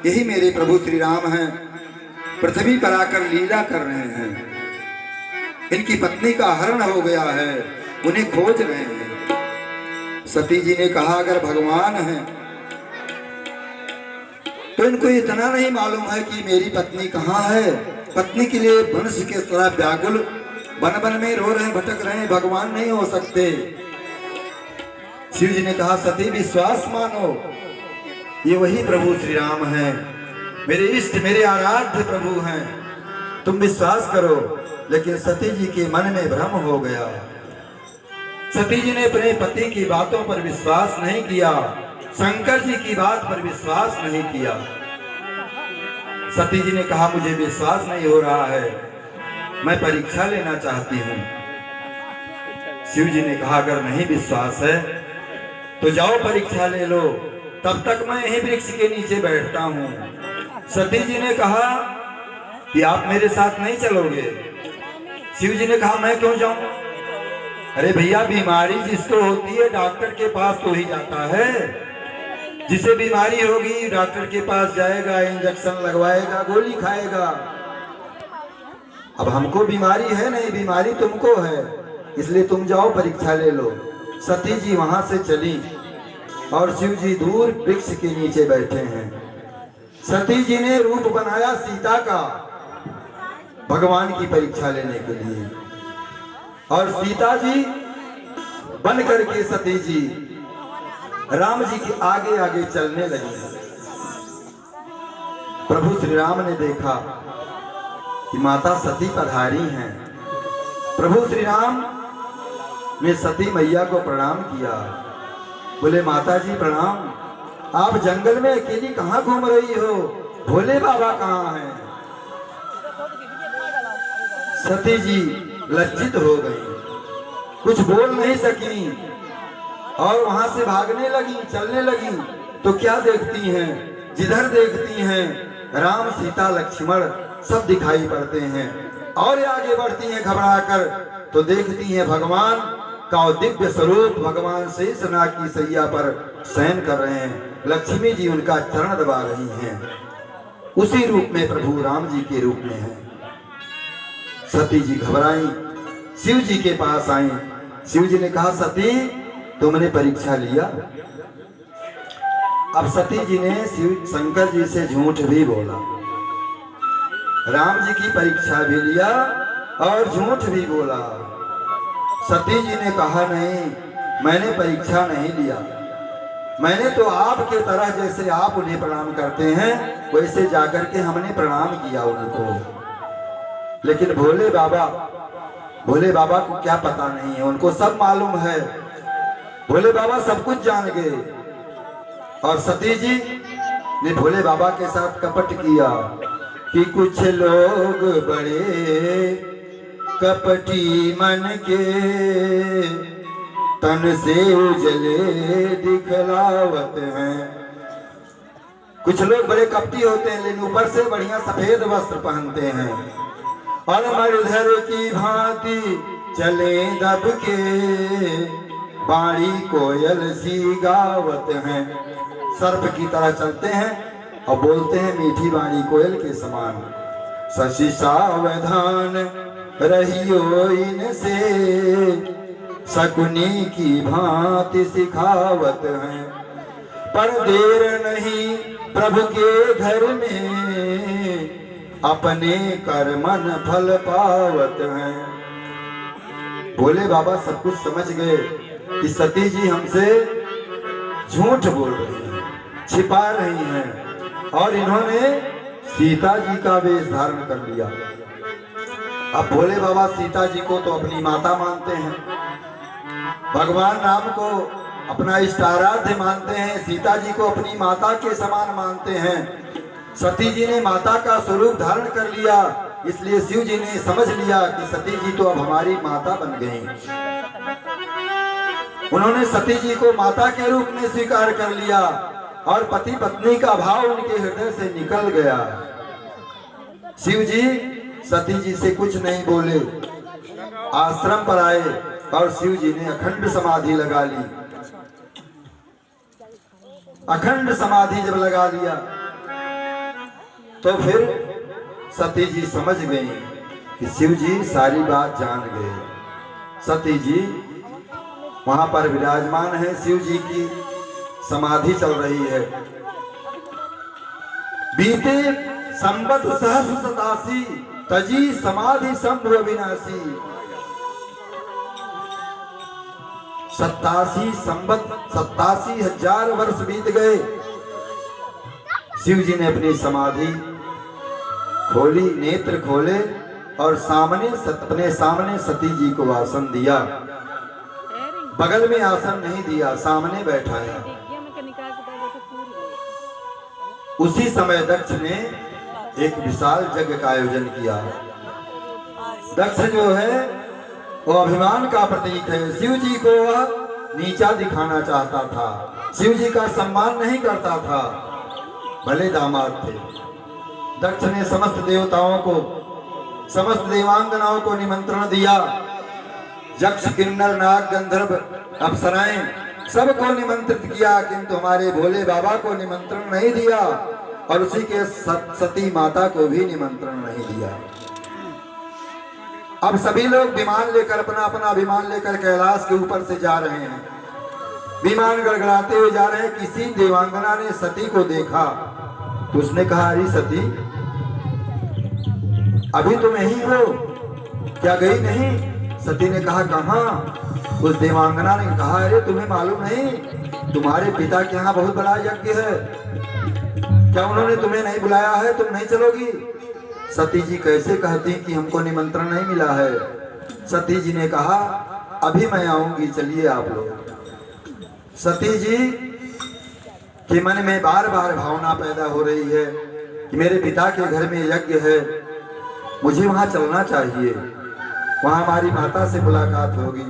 यही मेरे प्रभु श्री राम हैं। पृथ्वी पर आकर लीला कर रहे हैं। इनकी पत्नी का हरण हो गया है, उन्हें खोज रहे हैं। सती जी ने कहा अगर भगवान हैं तो इनको इतना नहीं मालूम है कि मेरी पत्नी कहाँ है। पत्नी के लिए वंश के तरह व्याकुल बन बन में रो रहे भटक रहे, भगवान नहीं हो सकते। शिव जी ने कहा सती विश्वास मानो ये वही प्रभु श्री राम हैं, मेरे इष्ट मेरे आराध्य प्रभु हैं, तुम विश्वास करो। लेकिन सती जी के मन में भ्रम हो गया। सती जी ने अपने पति की बातों पर विश्वास नहीं किया, शंकर जी की बात पर विश्वास नहीं किया। सती जी ने कहा मुझे विश्वास नहीं हो रहा है, मैं परीक्षा लेना चाहती हूँ। शिव जी ने कहा अगर नहीं विश्वास है तो जाओ परीक्षा ले लो, तब तक मैं यहीं वृक्ष के नीचे बैठता हूँ। सती जी ने कहा कि आप मेरे साथ नहीं चलोगे। शिव जी ने कहा मैं क्यों जाऊं? अरे भैया बीमारी जिसको होती है डॉक्टर के पास तो ही जाता है। जिसे बीमारी होगी डॉक्टर के पास जाएगा, इंजेक्शन लगवाएगा, गोली खाएगा। अब हमको बीमारी है नहीं, बीमारी तुमको है, इसलिए तुम जाओ परीक्षा ले लो। सती जी वहां से चली और शिव जी दूर वृक्ष के नीचे बैठे हैं। सती जी ने रूप बनाया सीता का भगवान की परीक्षा लेने के लिए, और सीता जी बन करके सती जी राम जी के आगे आगे चलने लगी। प्रभु श्री राम ने देखा कि माता सती पधारी हैं। प्रभु श्री राम ने सती मैया को प्रणाम किया। बोले माता जी प्रणाम, आप जंगल में अकेली कहाँ घूम रही हो? भोले बाबा कहाँ हैं? सती जी लज्जित हो गई, कुछ बोल नहीं सकी और वहां से भागने लगी, चलने लगी। तो क्या देखती हैं? जिधर देखती हैं राम सीता लक्ष्मण सब दिखाई पड़ते हैं, और आगे बढ़ती हैं घबराकर तो देखती हैं भगवान का दिव्य स्वरूप भगवान शेषनाग की सैया पर शयन कर रहे हैं। लक्ष्मी जी उनका चरण दबा रही हैं, उसी रूप में प्रभु राम जी के रूप में है। सती जी घबराई, शिव जी के पास आई। शिव जी ने कहा सती तुमने परीक्षा लिया? अब सती जी ने शिव शंकर जी से झूठ भी बोला, राम जी की परीक्षा भी लिया और झूठ भी बोला। सती जी ने कहा नहीं, मैंने परीक्षा नहीं लिया, मैंने तो आपके तरह जैसे आप उन्हें प्रणाम करते हैं वैसे जाकर के हमने प्रणाम किया उनको। लेकिन भोले बाबा को क्या पता नहीं है, उनको सब मालूम है, भोले बाबा सब कुछ जान गए। और सती जी ने भोले बाबा के साथ कपट किया कि कुछ लोग बड़े कपटी मन के, तन से उजले दिखलावत हैं। कुछ लोग बड़े कपटी होते हैं लेकिन ऊपर से बढ़िया सफेद वस्त्र पहनते हैं और मरधर की भांति चले दब के, बाड़ी कोयल सी गावत हैं। सर्प की तरह चलते हैं और बोलते हैं मीठी बाणी कोयल के समान। शशि सावधान रहियो इनसे, शकुनी की भांति सिखावत हैं। पर देर नहीं प्रभु के घर में, अपने कर्मन फल पावत हैं। भोले बाबा सब कुछ समझ गए कि सती जी हमसे झूठ बोल रही हैं, छिपा रही हैं, और इन्होंने सीता जी का वेश धारण कर लिया। अब भोले बाबा सीता जी को तो अपनी माता मानते हैं, भगवान राम को अपना इष्टाराध्य मानते हैं, सीता जी को अपनी माता के समान मानते हैं। सती जी ने माता का स्वरूप धारण कर लिया, इसलिए शिव जी ने समझ लिया कि सती जी तो अब हमारी माता बन गई। उन्होंने सती जी को माता के रूप में स्वीकार कर लिया और पति पत्नी का भाव उनके हृदय से निकल गया। शिव जी सती जी से कुछ नहीं बोले, आश्रम पर आए और शिव जी ने अखंड समाधि लगा ली। अखंड समाधि जब लगा लिया तो फिर सती जी समझ गई कि शिव जी सारी बात जान गए। सती जी वहां पर विराजमान है, शिव जी की समाधि चल रही है। बीते संवत सहस्र सतासी, तजी समाधि संभव विनाशी। 87,000 वर्ष बीत गए। शिव जी ने अपनी समाधि खोली, नेत्र खोले और अपने सामने सती जी को आसन दिया। बगल में आसन नहीं दिया, सामने बैठाया। उसी समय दक्ष ने एक विशाल यज्ञ का आयोजन किया। दक्ष जो है वो अभिमान का प्रतीक है। शिव जी को वह नीचा दिखाना चाहता था, शिव जी का सम्मान नहीं करता था, भले दामाद थे। दक्ष ने समस्त देवताओं को, समस्त देवांगनाओं को निमंत्रण दिया। यक्ष, किन्नर, नाग, गंधर्व, अप्सराएं सबको निमंत्रित किया, किंतु हमारे भोले बाबा को निमंत्रण नहीं दिया और उसी के सती माता को भी निमंत्रण नहीं दिया। अब सभी लोग विमान लेकर, अपना अपना विमान लेकर कैलाश के ऊपर से जा रहे हैं। विमान गड़गड़ाते हुए जा रहे हैं। किसी देवांगना ने सती को देखा तो उसने कहा, अरे सती, अभी तुम यही हो क्या, गई नहीं? सती ने कहा, कहाँ? उस देवांगना ने कहा, अरे तुम्हें मालूम नहीं, तुम्हारे पिता के यहाँ बहुत बड़ा यज्ञ है, क्या उन्होंने तुम्हें नहीं बुलाया है? तुम नहीं चलोगी? सती जी कैसे कहती कि हमको निमंत्रण नहीं मिला है? सती जी ने कहा, अभी मैं आऊंगी, चलिए आप लोग। सती जी के मन में बार बार भावना पैदा हो रही है कि मेरे पिता के घर में यज्ञ है, मुझे वहां चलना चाहिए। वहां हमारी माता से मुलाकात होगी,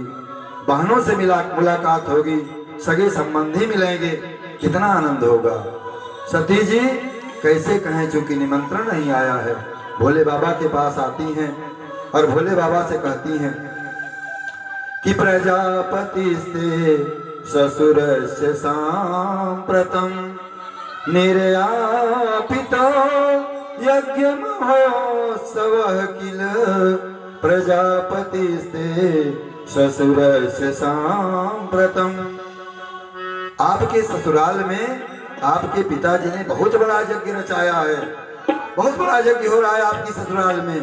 बहनों से मुलाकात होगी, सगे संबंधी मिलेंगे, कितना आनंद होगा। सती जी कैसे कहें, चूंकि निमंत्रण नहीं आया है। भोले बाबा के पास आती हैं और भोले बाबा से कहती हैं कि प्रजापति से ससुर से सांप्रतम निर्यापितो यज्ञ महोत्सव किल। प्रजापति से ससुर से सांप्रतम, आपके ससुराल में आपके पिताजी ने बहुत बड़ा यज्ञ रचाया है, बहुत बड़ा यज्ञ हो रहा है आपकी ससुराल में।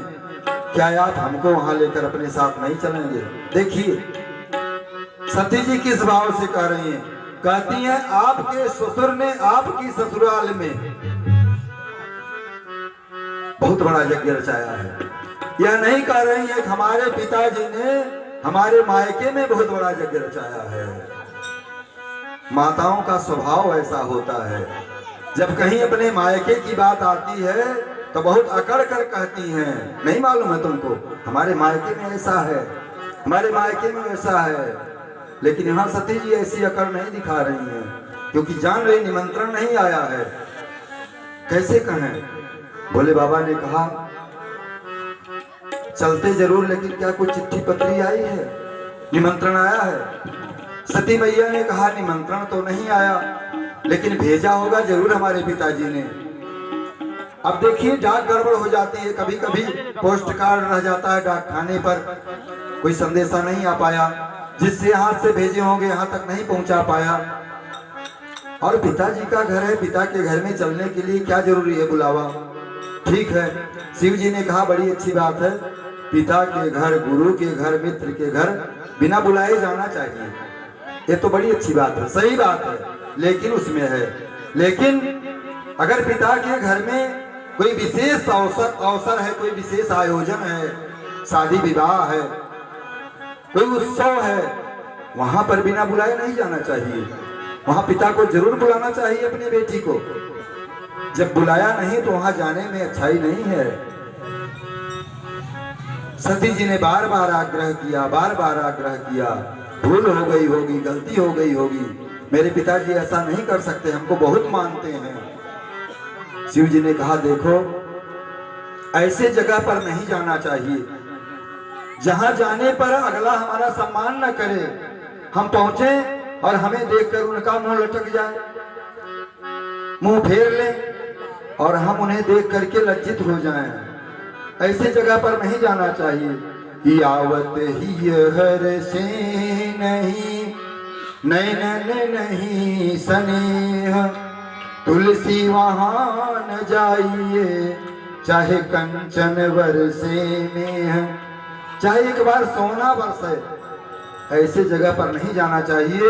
क्या आप हमको वहां लेकर अपने साथ नहीं चलेंगे? देखिए सती जी किस भाव से कह रही हैं, कहती हैं आपके ससुर ने आपकी ससुराल में बहुत बड़ा यज्ञ रचाया है। यह नहीं कह रही है कि हमारे पिताजी ने हमारे मायके में बहुत बड़ा यज्ञ रचाया है। माताओं का स्वभाव ऐसा होता है, जब कहीं अपने मायके की बात आती है तो बहुत अकड़ कर कहती हैं, नहीं मालूम है तुमको हमारे मायके में ऐसा है, हमारे मायके में ऐसा है। लेकिन यहाँ सती जी ऐसी अकड़ नहीं दिखा रही हैं, क्योंकि जान रही निमंत्रण नहीं आया है। कैसे कहें? भोले बाबा ने कहा चलते जरूर, लेकिन क्या कोई चिट्ठी पत्री आई है, निमंत्रण आया है? सती मैया ने कहा निमंत्रण तो नहीं आया, लेकिन भेजा होगा जरूर हमारे पिताजी ने। अब देखिए डाक गड़बड़ हो जाती है, कभी कभी पोस्ट कार्ड रह जाता है डाक खाने पर, कोई संदेशा नहीं आ पाया, जिससे हाथ से भेजे होंगे यहाँ तक नहीं पहुंचा पाया। और पिताजी का घर है, पिता के घर में चलने के लिए क्या जरूरी है बुलावा? ठीक है, शिव जी ने कहा बड़ी अच्छी बात है, पिता के घर, गुरु के घर, मित्र के घर बिना बुलाए जाना चाहिए। ये तो बड़ी अच्छी बात है, सही बात है, लेकिन उसमें है, लेकिन अगर पिता के घर में कोई विशेष अवसर है, कोई विशेष आयोजन है, शादी विवाह है, कोई उत्सव है, वहां पर बिना बुलाए नहीं जाना चाहिए। वहां पिता को जरूर बुलाना चाहिए अपनी बेटी को। जब बुलाया नहीं तो वहां जाने में अच्छाई नहीं है। सती जी ने बार बार आग्रह किया, बार बार आग्रह किया, भूल हो गई होगी, गलती हो गई होगी, मेरे पिताजी ऐसा नहीं कर सकते, हमको बहुत मानते हैं। शिव जी ने कहा देखो ऐसे जगह पर नहीं जाना चाहिए जहां जाने पर अगला हमारा सम्मान न करे, हम पहुंचे और हमें देखकर उनका मुंह लटक जाए, मुंह फेर ले और हम उन्हें देख करके लज्जित हो जाएं। ऐसे जगह पर नहीं जाना चाहिए। कि आवत ही हर से नहीं नैनन नहीं स्नेह, तुलसी वहां न जाइए चाहे कंचन बरसे में, चाहे एक बार सोना बरसे, ऐसे जगह पर नहीं जाना चाहिए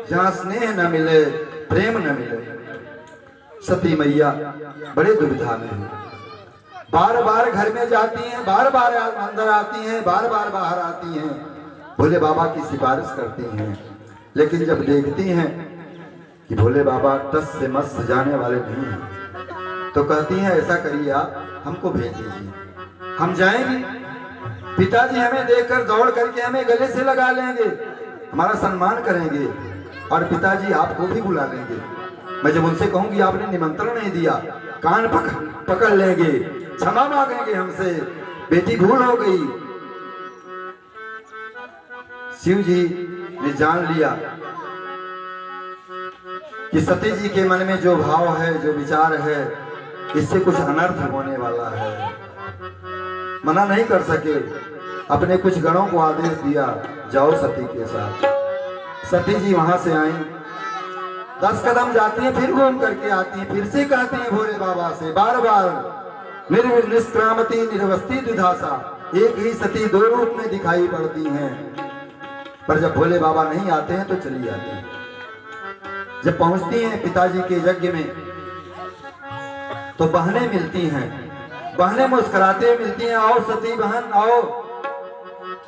जहां स्नेह न मिले, प्रेम न मिले। सती मैया बड़े दुविधा में है, बार बार घर में जाती हैं, बार बार अंदर आती हैं, बार बार बाहर आती हैं, भोले बाबा की सिफारिश करती हैं, लेकिन जब देखती हैं कि भोले बाबा टस से मस जाने वाले नहीं हैं, तो कहती हैं ऐसा करिए आप हमको भेज दीजिए, हम जाएंगे, पिताजी हमें देखकर दौड़ करके हमें गले से लगा लेंगे, हमारा सम्मान करेंगे और पिताजी आपको भी बुला लेंगे। मैं जब उनसे कहूंगी आपने निमंत्रण नहीं दिया, कान पकड़ लेंगे, क्षमा मांगेंगे हमसे, बेटी भूल हो गई। शिव जी ने जान लिया कि सती जी के मन में जो भाव है, जो विचार है, इससे कुछ अनर्थ होने वाला है। मना नहीं कर सके, अपने कुछ गणों को आदेश दिया जाओ सती के साथ। सती जी वहां से आई, 10 कदम जाती हैं, फिर घूम करके आती हैं, फिर से कहती हैं भोले बाबा से बार बार निष्क्रामती निर्वस्ती दुधासा, एक ही सती दो रूप में दिखाई पड़ती हैं। पर जब भोले बाबा नहीं आते हैं तो चली जाती हैं। जब पहुंचती हैं पिताजी के यज्ञ में तो बहनें मिलती हैं, बहनें मुस्कुराते मिलती हैं, आओ सती बहन आओ,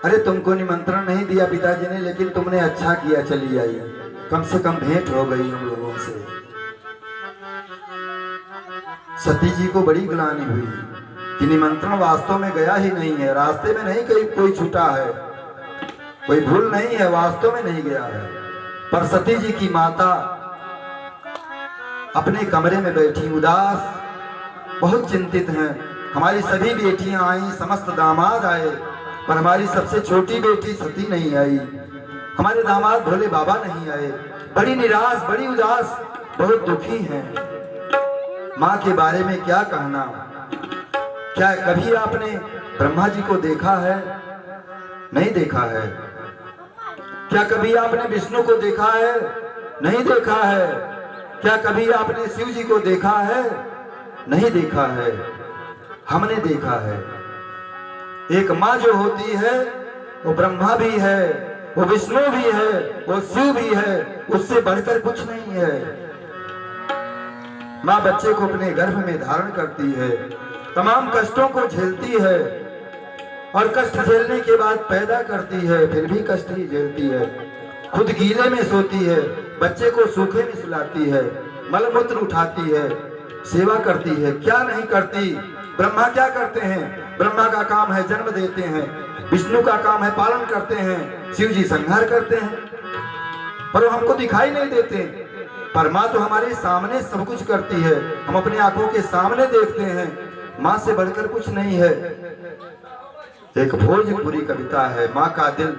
अरे तुमको निमंत्रण नहीं दिया पिताजी ने, लेकिन तुमने अच्छा किया चली आई, कम से कम भेंट हो गई हम लोगों से। सती जी को बड़ी ग्लानि हुई कि निमंत्रण वास्तव में गया ही नहीं है, रास्ते में नहीं कहीं कोई छूटा है, कोई भूल नहीं है, वास्तव में नहीं गया है। पर सती जी की माता अपने कमरे में बैठी उदास, बहुत चिंतित हैं। हमारी सभी बेटियां आई, समस्त दामाद आए, पर हमारी सबसे छोटी बेटी सती नहीं आई, हमारे दामाद भोले बाबा नहीं आए, बड़ी निराश, बड़ी उदास, बहुत दुखी हैं। माँ के बारे में क्या कहना, क्या कभी आपने ब्रह्मा जी को देखा है? नहीं देखा है। क्या कभी आपने विष्णु को देखा है? नहीं देखा है। क्या कभी आपने शिव जी को देखा है? नहीं देखा है, हमने देखा है। एक माँ जो होती है वो ब्रह्मा भी है, वो विष्णु भी है, वो शिव भी है, उससे बढ़कर कुछ नहीं है। माँ बच्चे को अपने गर्भ में धारण करती है, तमाम कष्टों को झेलती है और कष्ट झेलने के बाद पैदा करती है, फिर भी कष्ट ही झेलती है। खुद गीले में सोती है, बच्चे को सूखे में सुलाती है, मलमूत्र उठाती है, सेवा करती है। क्या नहीं करती? ब्रह्मा क्या करते हैं? ब्रह्मा का काम है जन्म देते हैं, विष्णु का काम है पालन करते हैं, शिव जी संहार करते हैं, पर वो हमको दिखाई नहीं देते। पर माँ तो हमारे सामने सब कुछ करती है, हम अपने आंखों के सामने देखते हैं। माँ से बढ़कर कुछ नहीं है। एक भोजपुरी कविता है, माँ का दिल।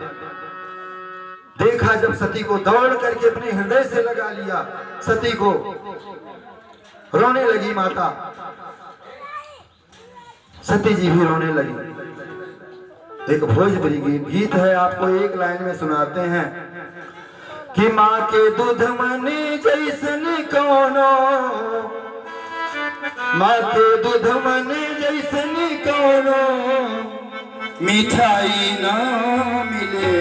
देखा जब सती को, दौड़ करके अपने हृदय से लगा लिया सती को, रोने लगी माता, सती जी भी रोने लगी। एक भोजपुरी गीत है, आपको एक लाइन में सुनाते हैं कि माँ के दूध मन जैसन कौनो, माँ के दूध मन जैसन कौनो मिठाई ना मिले,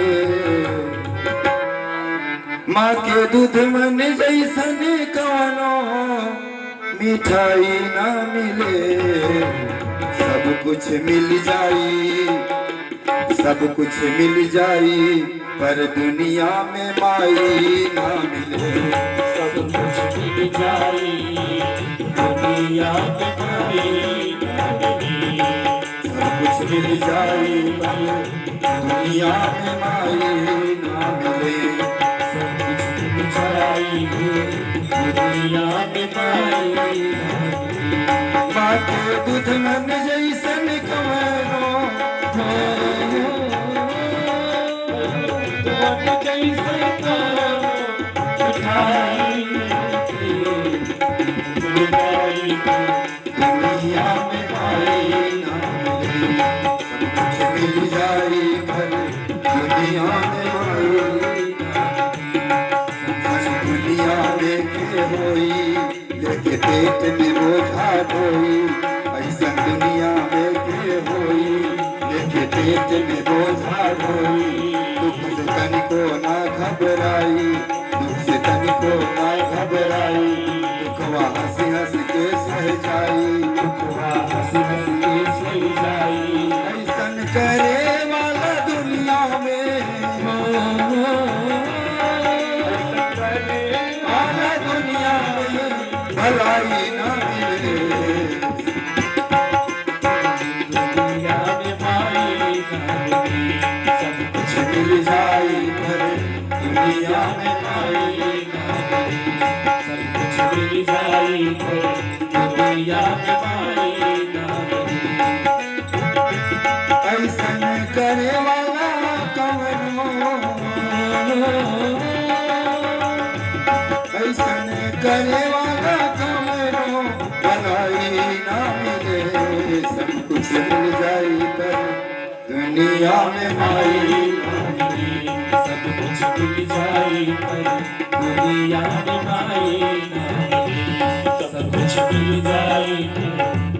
माँ के दूध मन जैसन कौनो मिठाई ना मिले। सब कुछ मिल जाई, सब कुछ मिल जाई, पर दुनिया में माई ना मिले। सब कुछ मिल जाई, दुनिया में माई ना मिले। सब कुछ मिल जाई, पर दुनिया में माई ना मिले। सब कुछ मिल जाई, दुनिया में माई ना मिले। माँ के दूध मन जैसन कवनो, मन जैसे कौनो मिठाई मिल जाई, दुनिया में माई ना मिले। सब कुछ मिल जाई, पर दुनिया में माई ना मिले। दुनिया में के होई, लेके पेट में बोझा ढोई, ऐसा दुनिया में के होई, लेके पेट में बोझा ढोई। दुख से तनिको ना घबराई, दुख से तनिको ना घबराई, दुखवा हंसी हंस के सह जाई, दुखवा हंसी हंसी के सह जाई। ऐसन करे वाला दुनिया में, वाला दुनिया में भलाई ना मिले। दुनिया में माई ना मिले। सब कुछ मिल जाई, पर दुनिया में माई ना मिले। सब कुछ मिल जाई, दुनिया में माई ना मिले। ऐसन करे वाला कवनो, ऐसन करे वाला कवनो भलाई ना मिले। सब कुछ मिल जाई, पर दुनिया में माई ना मिले। सब कुछ मिल जाई, पर दुनिया में माई ना मिले। सब कुछ मिल जाई,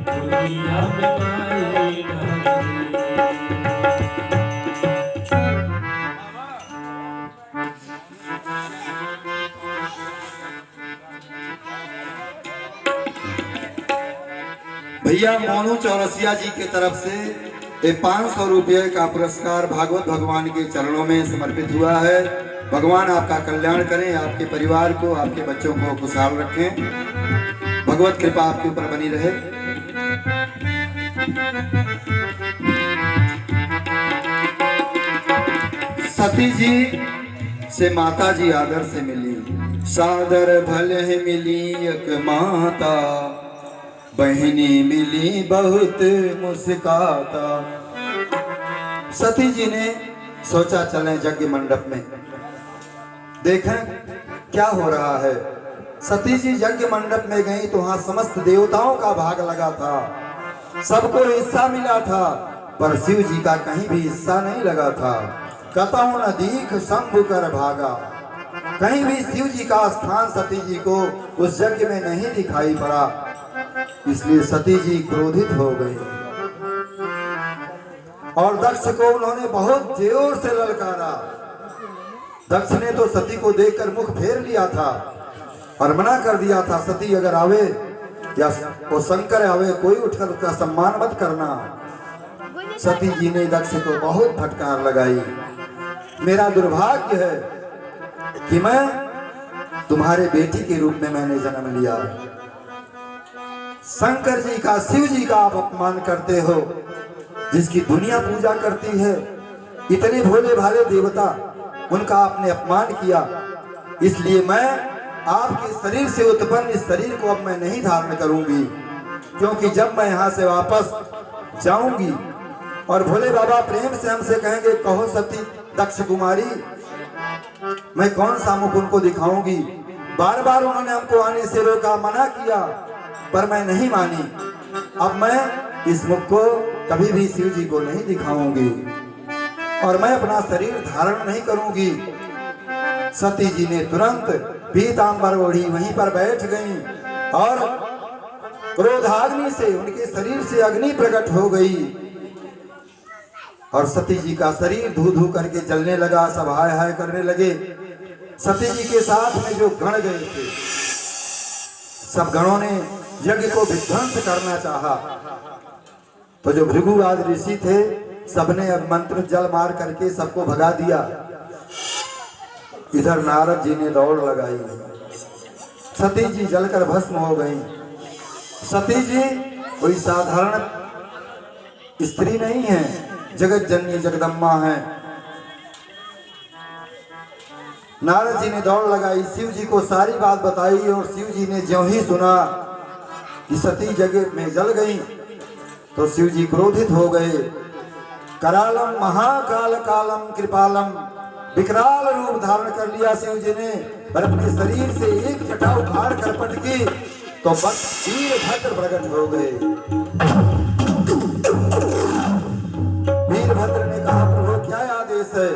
दुनिया में माई ना मिले। भैया मोनू चौरसिया जी की तरफ से ये 500 रुपये का पुरस्कार भागवत भगवान के चरणों में समर्पित हुआ है। भगवान आपका कल्याण करें, आपके परिवार को, आपके बच्चों को खुशहाल रखें, भगवत कृपा आपके ऊपर बनी रहे। सती जी से माता जी आदर से मिली, सादर भले मिली एक माता, बहनी मिली बहुत मुस्काता। सती जी ने सोचा चलें यज्ञ मंडप में, देखें क्या हो रहा है। सती जी यज्ञ मंडप में गई तो वहां समस्त देवताओं का भाग लगा था, सबको हिस्सा मिला था, पर शिव जी का कहीं भी हिस्सा नहीं लगा था। कतहु न दीख शंभु कर भागा। कहीं भी शिव जी का स्थान सती जी को उस यज्ञ में नहीं दिखाई पड़ा, इसलिए सती जी क्रोधित हो गई और दक्ष को उन्होंने बहुत जोर से ललकारा। दक्ष ने तो सती को देखकर मुख फेर लिया था और मना कर दिया था, सती अगर आवे या वो शंकर आवे, कोई उठकर उसका सम्मान मत करना। सती जी ने दक्ष को बहुत फटकार लगाई। मेरा दुर्भाग्य है कि मैं तुम्हारे बेटी के रूप में मैंने जन्म लिया। शंकर जी का, शिव जी का आप अपमान करते हो, जिसकी दुनिया पूजा करती है, इतने भोले भाले देवता, उनका आपने अपमान किया। इसलिए मैं आपके शरीर से उत्पन्न इस शरीर को अब मैं नहीं धारण करूंगी, क्योंकि जब मैं यहाँ से वापस जाऊंगी और भोले बाबा प्रेम से हमसे कहेंगे कहो सती दक्ष कुमारी, मैं कौन सा मुख उनको दिखाऊंगी। बार बार उन्होंने हमको आने से रोका, मना किया, पर मैं नहीं मानी। अब मैं इस मुख को कभी भी शिव जी को नहीं दिखाऊंगी और मैं अपना शरीर धारण नहीं करूंगी। सती जी ने तुरंत पीतांबर ओढ़ी वहीं पर बैठ गईं और क्रोधाग्नि से उनके शरीर से अग्नि प्रकट हो गई और सती जी का शरीर धू धू करके जलने लगा। सब हाय हाय करने लगे। सती जी के साथ में जो गण गए थे, सब गणों ने यज्ञ को विध्वंस करना चाहा, तो जो भृगुवाद ऋषि थे सबने अब मंत्र जल मार करके सबको भगा दिया। इधर नारद जी ने दौड़ लगाई, सती जी जलकर भस्म हो गई। सती जी कोई साधारण स्त्री नहीं है, जगत जननी जगदम्बा है। नारद जी ने दौड़ लगाई, शिव जी को सारी बात बताई और शिव जी ने ज्यों ही सुना कि सती जगह में जल गई तो शिव जी क्रोधित हो गए। करालम महाकाल कालम कृपालम, विकराल रूप धारण कर लिया शिव जी ने, पर अपने शरीर से एक जटा उखाड़ कर पटकी तो बस वीरभद्र प्रकट हो गए। वीरभद्र ने कहा प्रभु क्या आदेश है।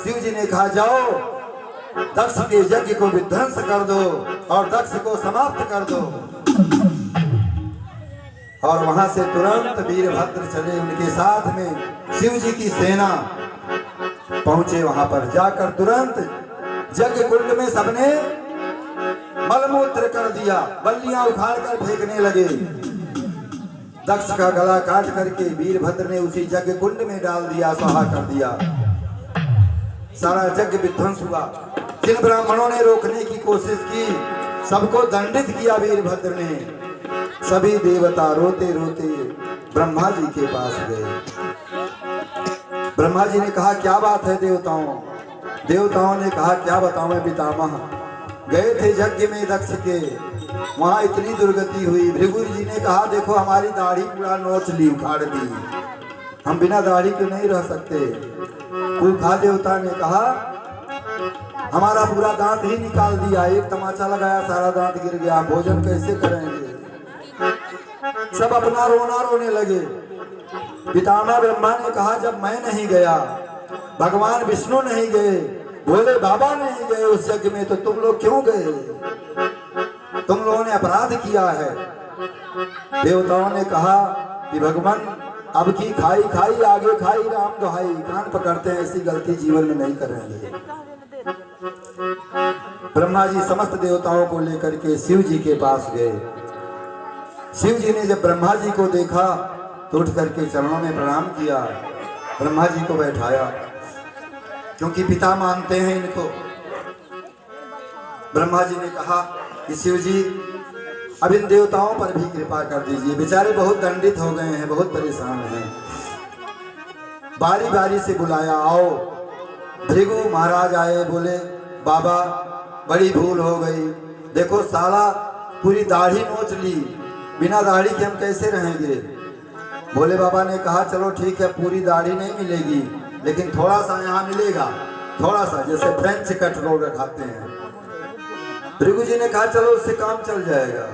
शिव जी ने कहा जाओ दक्ष के यज्ञ को विध्वंस कर दो और दक्ष को समाप्त कर दो। और वहां से तुरंत वीरभद्र चले, उनके साथ में शिव जी की सेना पहुंचे। वहां पर जाकर तुरंत यज्ञ कुंड में सबने मलमूत्र कर दिया, बल्लियां उखाड़ कर फेंकने लगे। दक्ष का गला काट करके वीरभद्र ने उसी यज्ञ कुंड में डाल दिया, स्वाहा कर दिया। सारा यज्ञ विध्वंस हुआ। जिन ब्राह्मणों ने रोकने की कोशिश की सबको दंडित किया वीरभद्र ने। सभी देवता रोते रोते ब्रह्मा जी के पास गए। ब्रह्मा जी ने कहा क्या बात है देवताओं। देवताओं ने कहा क्या बताऊं मैं पितामह, गए थे यज्ञ में दक्ष के, वहां इतनी दुर्गति हुई। भृगु जी ने कहा देखो हमारी दाढ़ी पूरा नोच ली, उखाड़ दी, हम बिना दाढ़ी के नहीं रह सकते। कुखा देवता ने कहा हमारा पूरा दांत ही निकाल दिया, एक तमाचा लगाया सारा दांत गिर गया, भोजन कैसे करेंगे। सब अपना रोना रोने लगे। पितामह ब्रह्मा ने कहा जब मैं नहीं गया, भगवान विष्णु नहीं गए, भोले बाबा नहीं गए उस यज्ञ में, तो तुम लोग क्यों गए। तुम लोगों ने अपराध किया है। देवताओं ने कहा कि भगवान अब की खाई खाई आगे खाई राम दुहाई, कान पकड़ते हैं, ऐसी गलती जीवन में नहीं करेंगे। ब्रह्मा जी समस्त देवताओं को लेकर के शिव जी के पास गए। शिव जी ने जब ब्रह्मा जी को देखा तो उठ करके चरणों में प्रणाम किया, ब्रह्मा जी को बैठाया क्योंकि पिता मानते हैं इनको। ब्रह्मा जी ने कहा कि शिव जी अब इन देवताओं पर भी कृपा कर दीजिए, बेचारे बहुत दंडित हो गए हैं, बहुत परेशान हैं। बारी बारी से बुलाया, आओ। भृगु महाराज आए, बोले बाबा बड़ी भूल हो गई, देखो साला पूरी दाढ़ी नोच ली, बिना दाढ़ी के हम कैसे रहेंगे। भोले बाबा ने कहा चलो ठीक है, पूरी दाढ़ी नहीं मिलेगी लेकिन थोड़ा सा यहाँ मिलेगा, थोड़ा सा, जैसे फ्रेंच कट रोल खाते हैं। भृगु जी ने कहा चलो उससे काम चल जाएगा।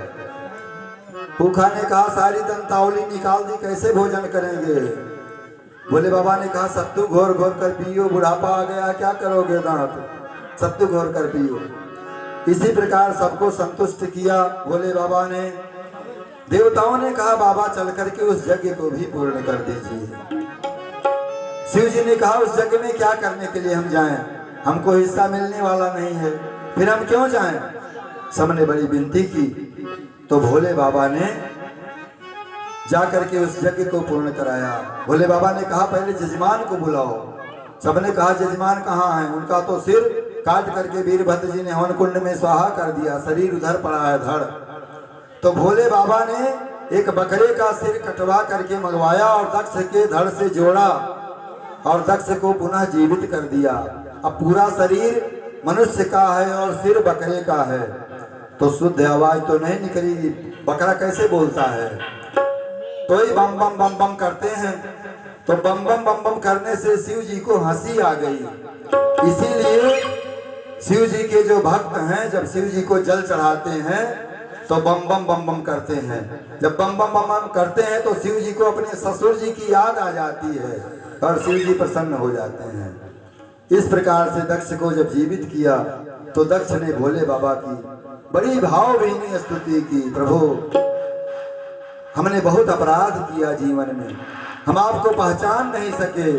भूखा ने कहा सारी दंतावली निकाल दी, कैसे भोजन करेंगे। भोले बाबा ने कहा सत्तू घोर घोर कर पियो, बुढ़ापा आ गया क्या करोगे दांत। सत्तू घोर कर पियो। इसी प्रकार सबको संतुष्ट किया भोले बाबा ने। देवताओं ने कहा बाबा चल करके उस यज्ञ को भी पूर्ण कर दीजिए। शिव जी ने कहा उस यज्ञ में क्या करने के लिए हम जाएं, हमको हिस्सा मिलने वाला नहीं है, फिर हम क्यों जाएं। सबने बड़ी विनती की तो भोले बाबा ने जाकर के उस यज्ञ को पूर्ण कराया। भोले बाबा ने कहा पहले जजमान को बुलाओ। सबने कहा जजमान कहाँ है, उनका तो सिर काट करके वीरभद्र जी ने हवन कुंड में स्वाहा कर दिया, शरीर उधर पड़ा है धड़। तो भोले बाबा ने एक बकरे का सिर कटवा करके मंगवाया और दक्ष के धड़ से जोड़ा और दक्ष को पुनः जीवित कर दिया। अब पूरा शरीर मनुष्य का है और सिर बकरे का है, तो शुद्ध आवाज तो नहीं निकलेगी, बकरा कैसे बोलता है। तो ही बम बम बम बम करते हैं, तो बम बम बम बम करने से शिव जी को हंसी आ गई। इसीलिए शिव जी के जो भक्त हैं जब शिव जी को जल चढ़ाते हैं तो बम बम बम बम करते हैं। जब बम बम बम बम करते हैं तो शिव जी को अपने ससुर जी की याद आ जाती है और शिव जी प्रसन्न हो जाते हैं। इस प्रकार से दक्ष को जब जीवित किया तो दक्ष ने भोले बाबा की बड़ी भावभीनी स्तुति की। प्रभु हमने बहुत अपराध किया जीवन में, हम आपको पहचान नहीं सके,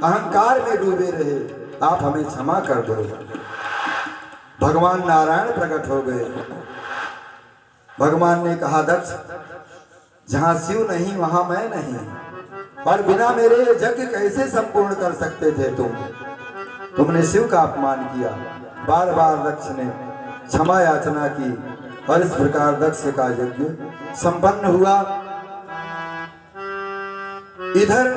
अहंकार में डूबे रहे, आप हमें क्षमा कर दो। भगवान नारायण प्रकट हो गए। भगवान ने कहा दक्ष जहां शिव नहीं वहां मैं नहीं, और बिना मेरे यज्ञ कैसे संपूर्ण कर सकते थे तुमने शिव का अपमान किया। बार बार दक्ष ने क्षमा याचना की और इस प्रकार दक्ष का यज्ञ संपन्न हुआ। इधर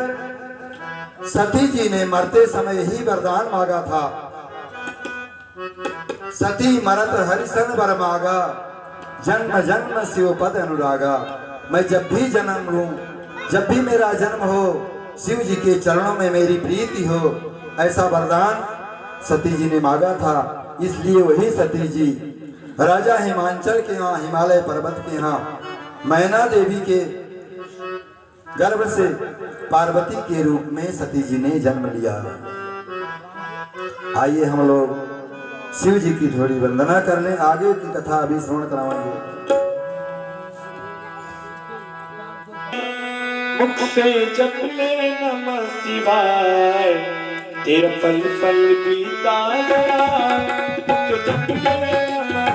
सती जी ने मरते समय ही वरदान मांगा था, सती मरत हरिसन वर मांगा, जन्म जन्म शिव पद अनुरागा। मैं जब भी जन्म लूं, जब भी मेरा जन्म हो, शिव जी के चरणों में मेरी प्रीति हो, ऐसा वरदान सती जी ने मांगा था। इसलिए वही सती जी राजा हिमांचल के यहाँ, हिमालय पर्वत के यहाँ मैना देवी के गर्भ से पार्वती के रूप में सती जी ने जन्म लिया। आइए हम लोग शिव जी की थोड़ी वंदना कर लें, आगे की कथा अभी श्रवण कराएंगे। मुख से जप ले नमः शिवाय, तेरा पल पल बीता गया। मुख जप ले नमः